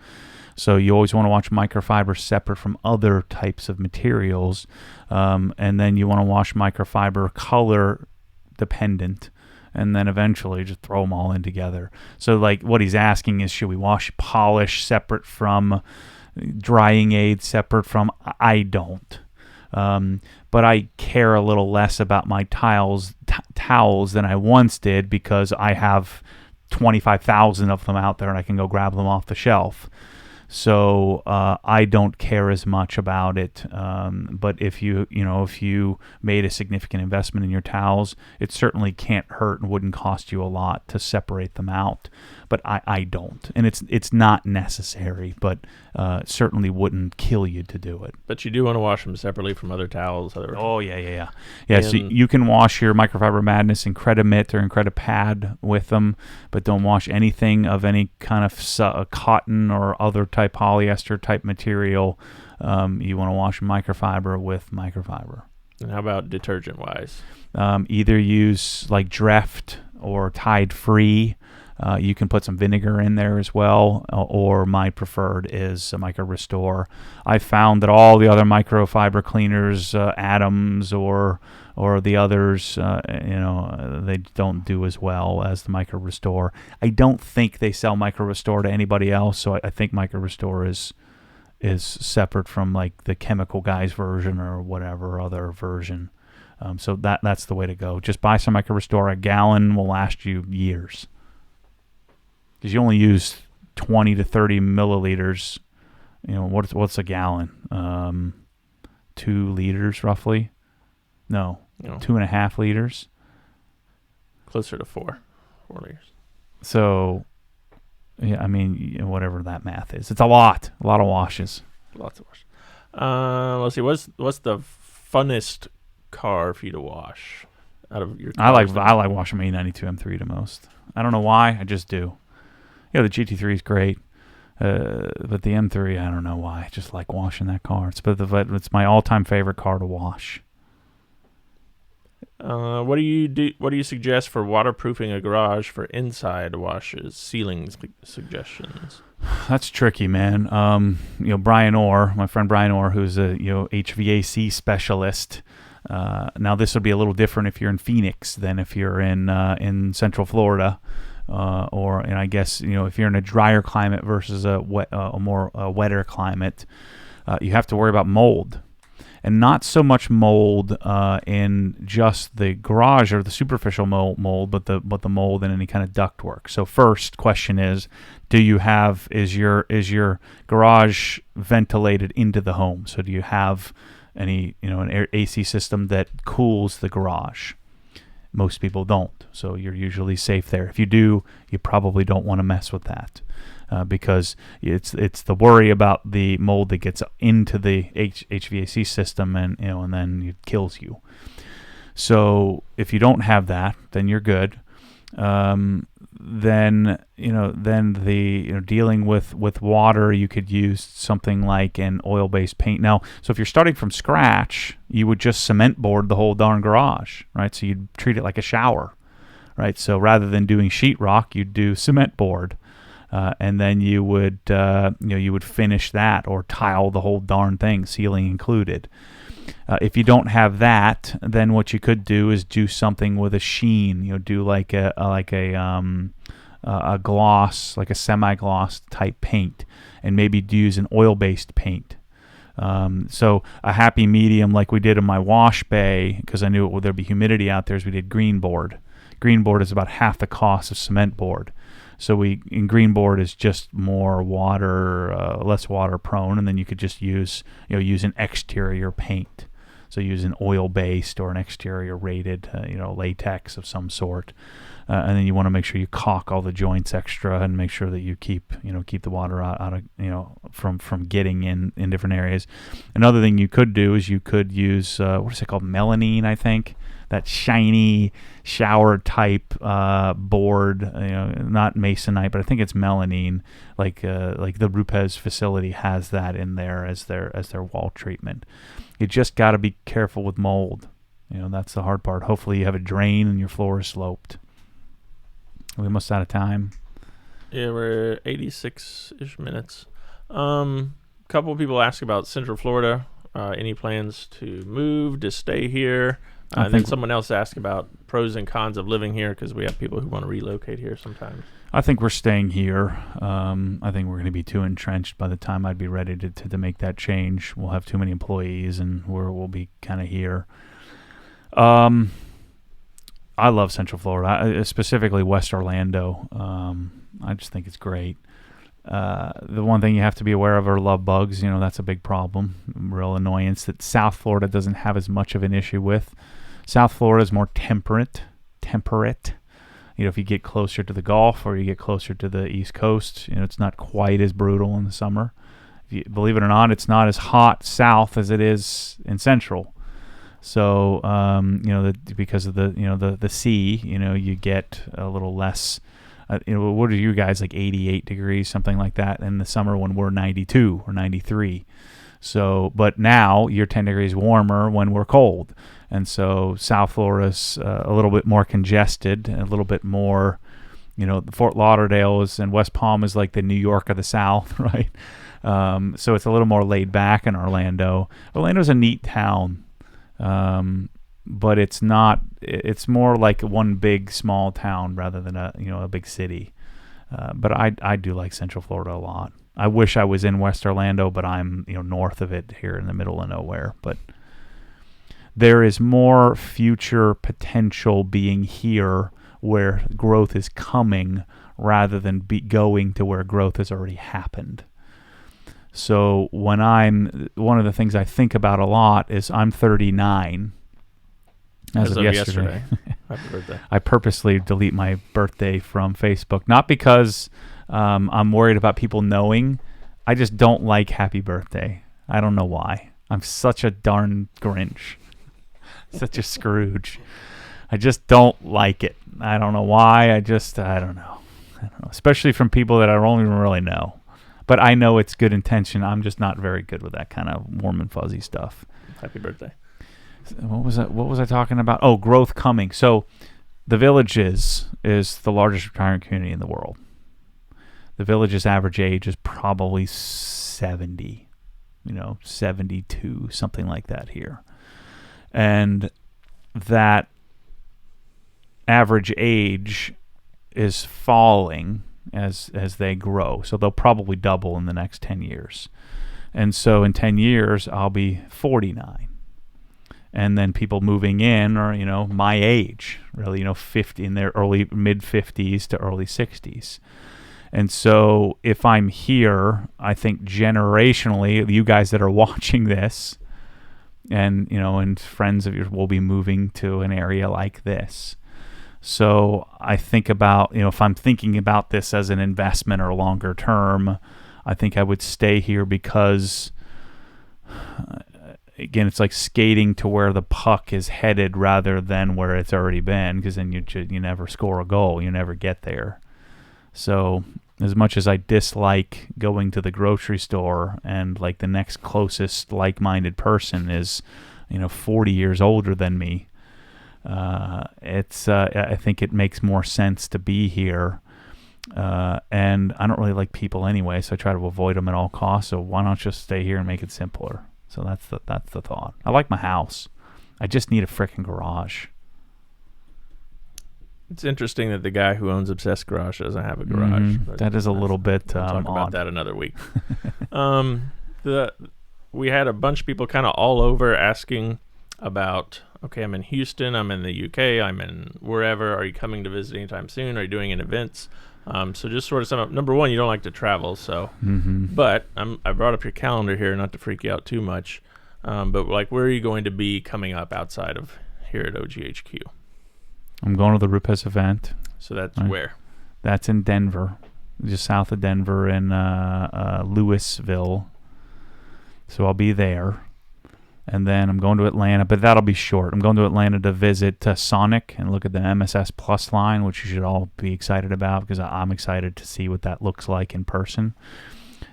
So you always want to wash microfiber separate from other types of materials, and then you want to wash microfiber color dependent, and then eventually just throw them all in together. So like what he's asking is, should we wash polish separate from drying aid separate from? I don't. But I care a little less about my towels than I once did because I have 25,000 of them out there and I can go grab them off the shelf. So I don't care as much about it. But if you made a significant investment in your towels, it certainly can't hurt and wouldn't cost you a lot to separate them out. But I don't, and it's not necessary, but certainly wouldn't kill you to do it. But you do want to wash them separately from other towels. Oh yeah. So you can wash your Microfiber Madness in Credimit or in Credipad with them, but don't wash anything of any kind of cotton or other type polyester type material. You want to wash microfiber with microfiber. And how about detergent wise? Either use like Dreft or Tide Free. You can put some vinegar in there as well, or my preferred is Micro Restore. I found that all the other microfiber cleaners, Adams or the others, they don't do as well as the Micro Restore. I don't think they sell Micro Restore to anybody else, so I think Micro Restore is separate from like the Chemical Guys version or whatever other version. So that's the way to go. Just buy some Micro Restore. A gallon will last you years. Because you only use 20 to 30 milliliters. What's a gallon? 2 liters roughly? No, 2.5 liters. Closer to 4 liters. So, yeah, I mean, whatever that math is, it's a lot of washes. Lots of washes. Let's see. What's the funnest car for you to wash out of your? I like washing my E92 M3 the most. I don't know why. I just do. The GT3 is great, but the M3, I don't know why. I just like washing that car. It's my all-time favorite car to wash. What do you suggest for waterproofing a garage for inside washes, ceilings suggestions? That's tricky, man. Brian Orr, my friend Brian Orr, who's a HVAC specialist. Now this would be a little different if you're in Phoenix than if you're in Central Florida. And I guess if you're in a drier climate versus a more wetter climate, you have to worry about mold, and not so much mold in just the garage or the superficial mold, but the mold in any kind of ductwork. So first question is, is your garage ventilated into the home? So do you have any an AC system that cools the garage? Most people don't, so you're usually safe there. If you do, you probably don't want to mess with that because it's the worry about the mold that gets into the HVAC system and then it kills you. So if you don't have that, then you're good. then dealing with water, you could use something like an oil-based paint. Now, so if you're starting from scratch, you would just cement board the whole darn garage, right? So you'd treat it like a shower, right? So rather than doing sheetrock, you'd do cement board, and then you would finish that or tile the whole darn thing, ceiling included. If you don't have that, then what you could do is do something with a sheen. Do like a gloss, like a semi-gloss type paint, and maybe use an oil-based paint. So a happy medium, like we did in my wash bay, because I knew there'd be humidity out there, is we did green board. Green board is about half the cost of cement board. So green board is just more water, less water prone, and then you could just use an exterior paint. So use an oil-based or an exterior rated, latex of some sort, and then you want to make sure you caulk all the joints extra and make sure that you keep the water out of from getting in different areas. Another thing you could do is you could use what is it called, melamine, I think. That shiny shower type board, not masonite, but I think it's melamine. Like the Rupes facility has that in there as their wall treatment. You just got to be careful with mold. That's the hard part. Hopefully you have a drain and your floor is sloped. Are we almost out of time? Yeah, we're 86-ish minutes. Couple of people ask about Central Florida. Any plans to move, to stay here? And then someone else asked about pros and cons of living here, because we have people who want to relocate here sometimes. I think we're staying here. I think we're going to be too entrenched by the time I'd be ready to make that change. We'll have too many employees, and we'll be kind of here. I love Central Florida, specifically West Orlando. I just think it's great. The one thing you have to be aware of are love bugs. That's a big problem, real annoyance that South Florida doesn't have as much of an issue with. South Florida is more temperate. If you get closer to the Gulf or you get closer to the East Coast, it's not quite as brutal in the summer. Believe it or not, it's not as hot south as it is in Central. So, because of the sea, you get a little less. What are you guys, like 88 degrees, something like that in the summer when we're 92 or 93. So, but now you're 10 degrees warmer when we're cold. And so South Florida's a little bit more congested, a little bit more, Fort Lauderdale and West Palm is like the New York of the South, right? So it's a little more laid back in Orlando. Orlando's a neat town. But it's not. It's more like one big small town rather than a big city. But I do like Central Florida a lot. I wish I was in West Orlando, but I'm north of it here in the middle of nowhere. But there is more future potential being here where growth is coming rather than going to where growth has already happened. So one of the things I think about a lot is I'm 39. As of yesterday. Happy birthday. I purposely delete my birthday from Facebook, not because I'm worried about people knowing. I just don't like happy birthday. I don't know why. I'm such a darn Grinch. Such a Scrooge. I just don't like it. I don't know why. I don't know. Especially from people that I don't even really know. But I know it's good intention. I'm just not very good with that kind of warm and fuzzy stuff. Happy birthday. What was I talking about? Oh, growth coming. So the Villages is the largest retirement community in the world. The Village's average age is probably 70, 72, something like that here. And that average age is falling as they grow. So they'll probably double in the next 10 years. And so in 10 years, I'll be 49. And then people moving in are, my age, really, 50 in their mid 50s to early 60s. And so if I'm here, I think generationally, you guys that are watching this and friends of yours will be moving to an area like this. So I think about, if I'm thinking about this as an investment or longer term, I think I would stay here because, again, it's like skating to where the puck is headed rather than where it's already been, because then you never score a goal. You never get there. So as much as I dislike going to the grocery store, and like the next closest like-minded person is, 40 years older than me, I think it makes more sense to be here. And I don't really like people anyway, so I try to avoid them at all costs. So why not just stay here and make it simpler? So that's the thought. I like my house. I just need a freaking garage. It's interesting that the guy who owns Obsessed Garage doesn't have a garage. That is a little bit we'll talk about odd. that another week. We had a bunch of people kind of all over asking about, okay, I'm in Houston, I'm in the UK, I'm in wherever. Are you coming to visit anytime soon? Are you doing any events? So just sort of sum up. Number one, you don't like to travel, so. But I brought up your calendar here, not to freak you out too much. But like, where are you going to be coming up outside of here at OGHQ? I'm going to the Rupes event. So that's where? That's in Denver, just south of Denver in Louisville. So I'll be there. And then I'm going to Atlanta, but that'll be short. I'm going to Atlanta to visit Sonic and look at the MSS Plus line, which you should all be excited about because I'm excited to see what that looks like in person.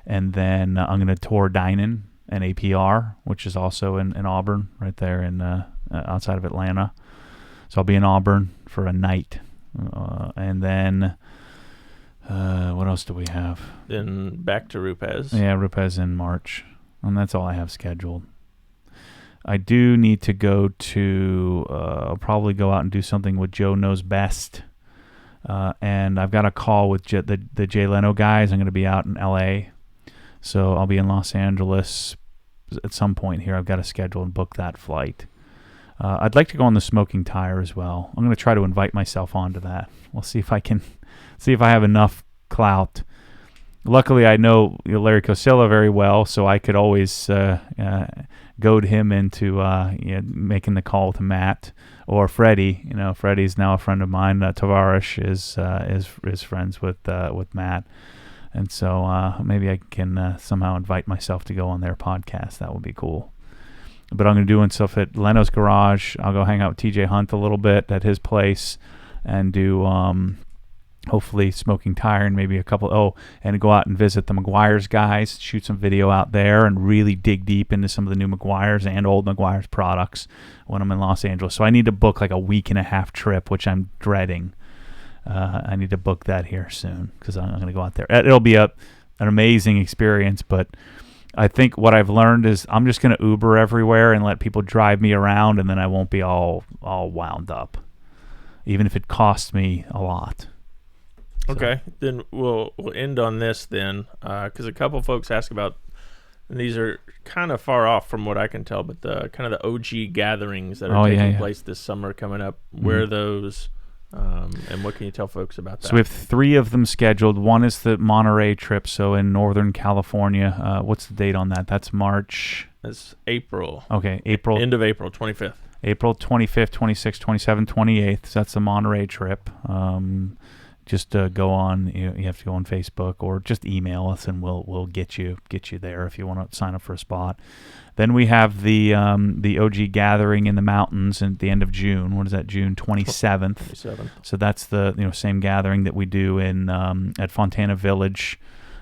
And then I'm going to tour Dynan and APR, which is also in Auburn, right there in outside of Atlanta. So I'll be in Auburn for a night. And then what else do we have? Then back to Rupes. Yeah, Rupes in March. And that's all I have scheduled. I do need to go to, I'll probably go out and do something with Joe Knows Best. And I've got a call with the Jay Leno guys. I'm going to be out in LA. So I'll be in Los Angeles at some point here. I've got to schedule and book that flight. I'd like to go on the Smoking Tire as well. I'm going to try to invite myself onto that. We'll see if I have enough clout. Luckily, I know Larry Cosilla very well, so I could always goad him into making the call to Matt or Freddie. Freddie's now a friend of mine. Tavares is friends with Matt, and so maybe I can somehow invite myself to go on their podcast. That would be cool. But I'm going to do stuff at Leno's Garage. I'll go hang out with TJ Hunt a little bit at his place and do hopefully Smoking Tire and maybe a couple. And go out and visit the McGuire's guys, shoot some video out there, and really dig deep into some of the new McGuire's and old McGuire's products when I'm in Los Angeles. So I need to book like a week and a half trip, which I'm dreading. I need to book that here soon because I'm going to go out there. It'll be an amazing experience, but I think what I've learned is I'm just going to Uber everywhere and let people drive me around, and then I won't be all wound up, even if it costs me a lot. Okay, then we'll end on this then, because a couple folks ask about, and these are kind of far off from what I can tell, but the kind of the OG gatherings that are taking place this summer coming up. Where are those, and what can you tell folks about that? So we have 3 of them scheduled. One is the Monterey trip, so in Northern California. What's the date on that? That's March. That's April. Okay, April. End of April, 25th. April 25th, 26th, 27th, 28th. So that's the Monterey trip. Just go on. You have to go on Facebook or just email us, and we'll get you there if you want to sign up for a spot. Then we have the OG gathering in the mountains at the end of June. What is that? June 27th. 27th. So that's the same gathering that we do in at Fontana Village,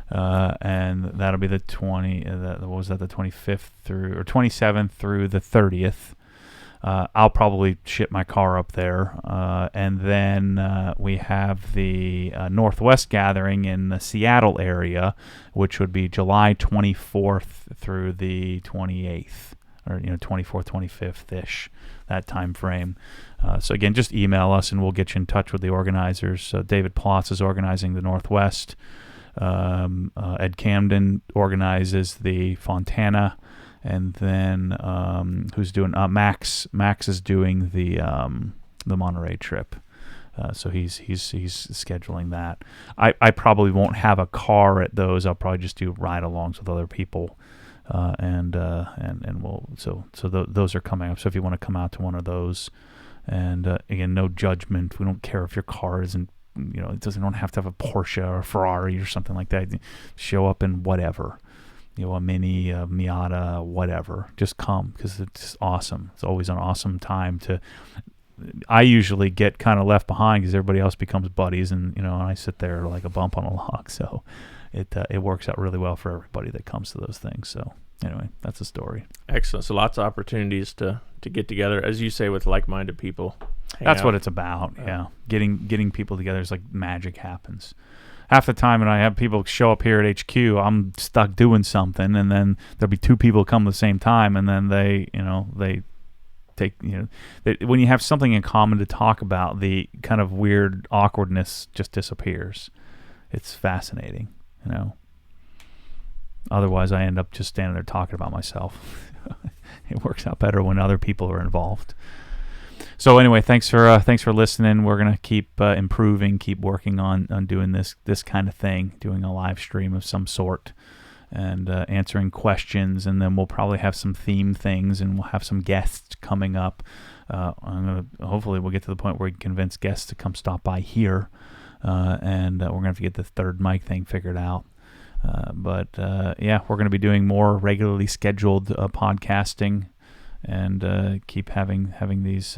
and that'll be the 25th through or 27th through the 30th. I'll probably ship my car up there. And then we have the Northwest Gathering in the Seattle area, which would be July 24th through the 28th, or 24th, 25th-ish, that time frame. So again, just email us and we'll get you in touch with the organizers. David Plotz is organizing the Northwest. Ed Camden organizes the Fontana. And then who's doing Max is doing the Monterey trip, so he's scheduling that. I probably won't have a car at those. I'll probably just do ride-alongs with other people, and we'll those are coming up. So if you want to come out to one of those, and again, no judgment. We don't care if your car isn't, it don't have to have a Porsche or a Ferrari or something like that. Show up in whatever. A Mini, a Miata, whatever. Just come because it's awesome. It's always an awesome time to. I usually get kind of left behind because everybody else becomes buddies, and and I sit there like a bump on a log. So it works out really well for everybody that comes to those things. So anyway, that's the story. Excellent. So lots of opportunities to get together, as you say, with like-minded people. That's what it's about. Yeah, getting people together is like magic happens. Half the time when I have people show up here at HQ, I'm stuck doing something, and then there'll be two people come at the same time, and then they take, when you have something in common to talk about, the kind of weird awkwardness just disappears. It's fascinating, Otherwise, I end up just standing there talking about myself. It works out better when other people are involved. So anyway, thanks for listening. We're gonna keep improving, keep working on doing this kind of thing, doing a live stream of some sort, and answering questions. And then we'll probably have some theme things, and we'll have some guests coming up. Hopefully we'll get to the point where we can convince guests to come stop by here, and we're gonna have to get the third mic thing figured out. But we're going to be doing more regularly scheduled podcasting, and keep having these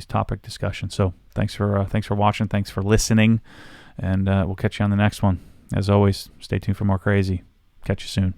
topic discussions. So thanks for watching, thanks for listening, and we'll catch you on the next one. As always, stay tuned for more crazy. Catch you soon.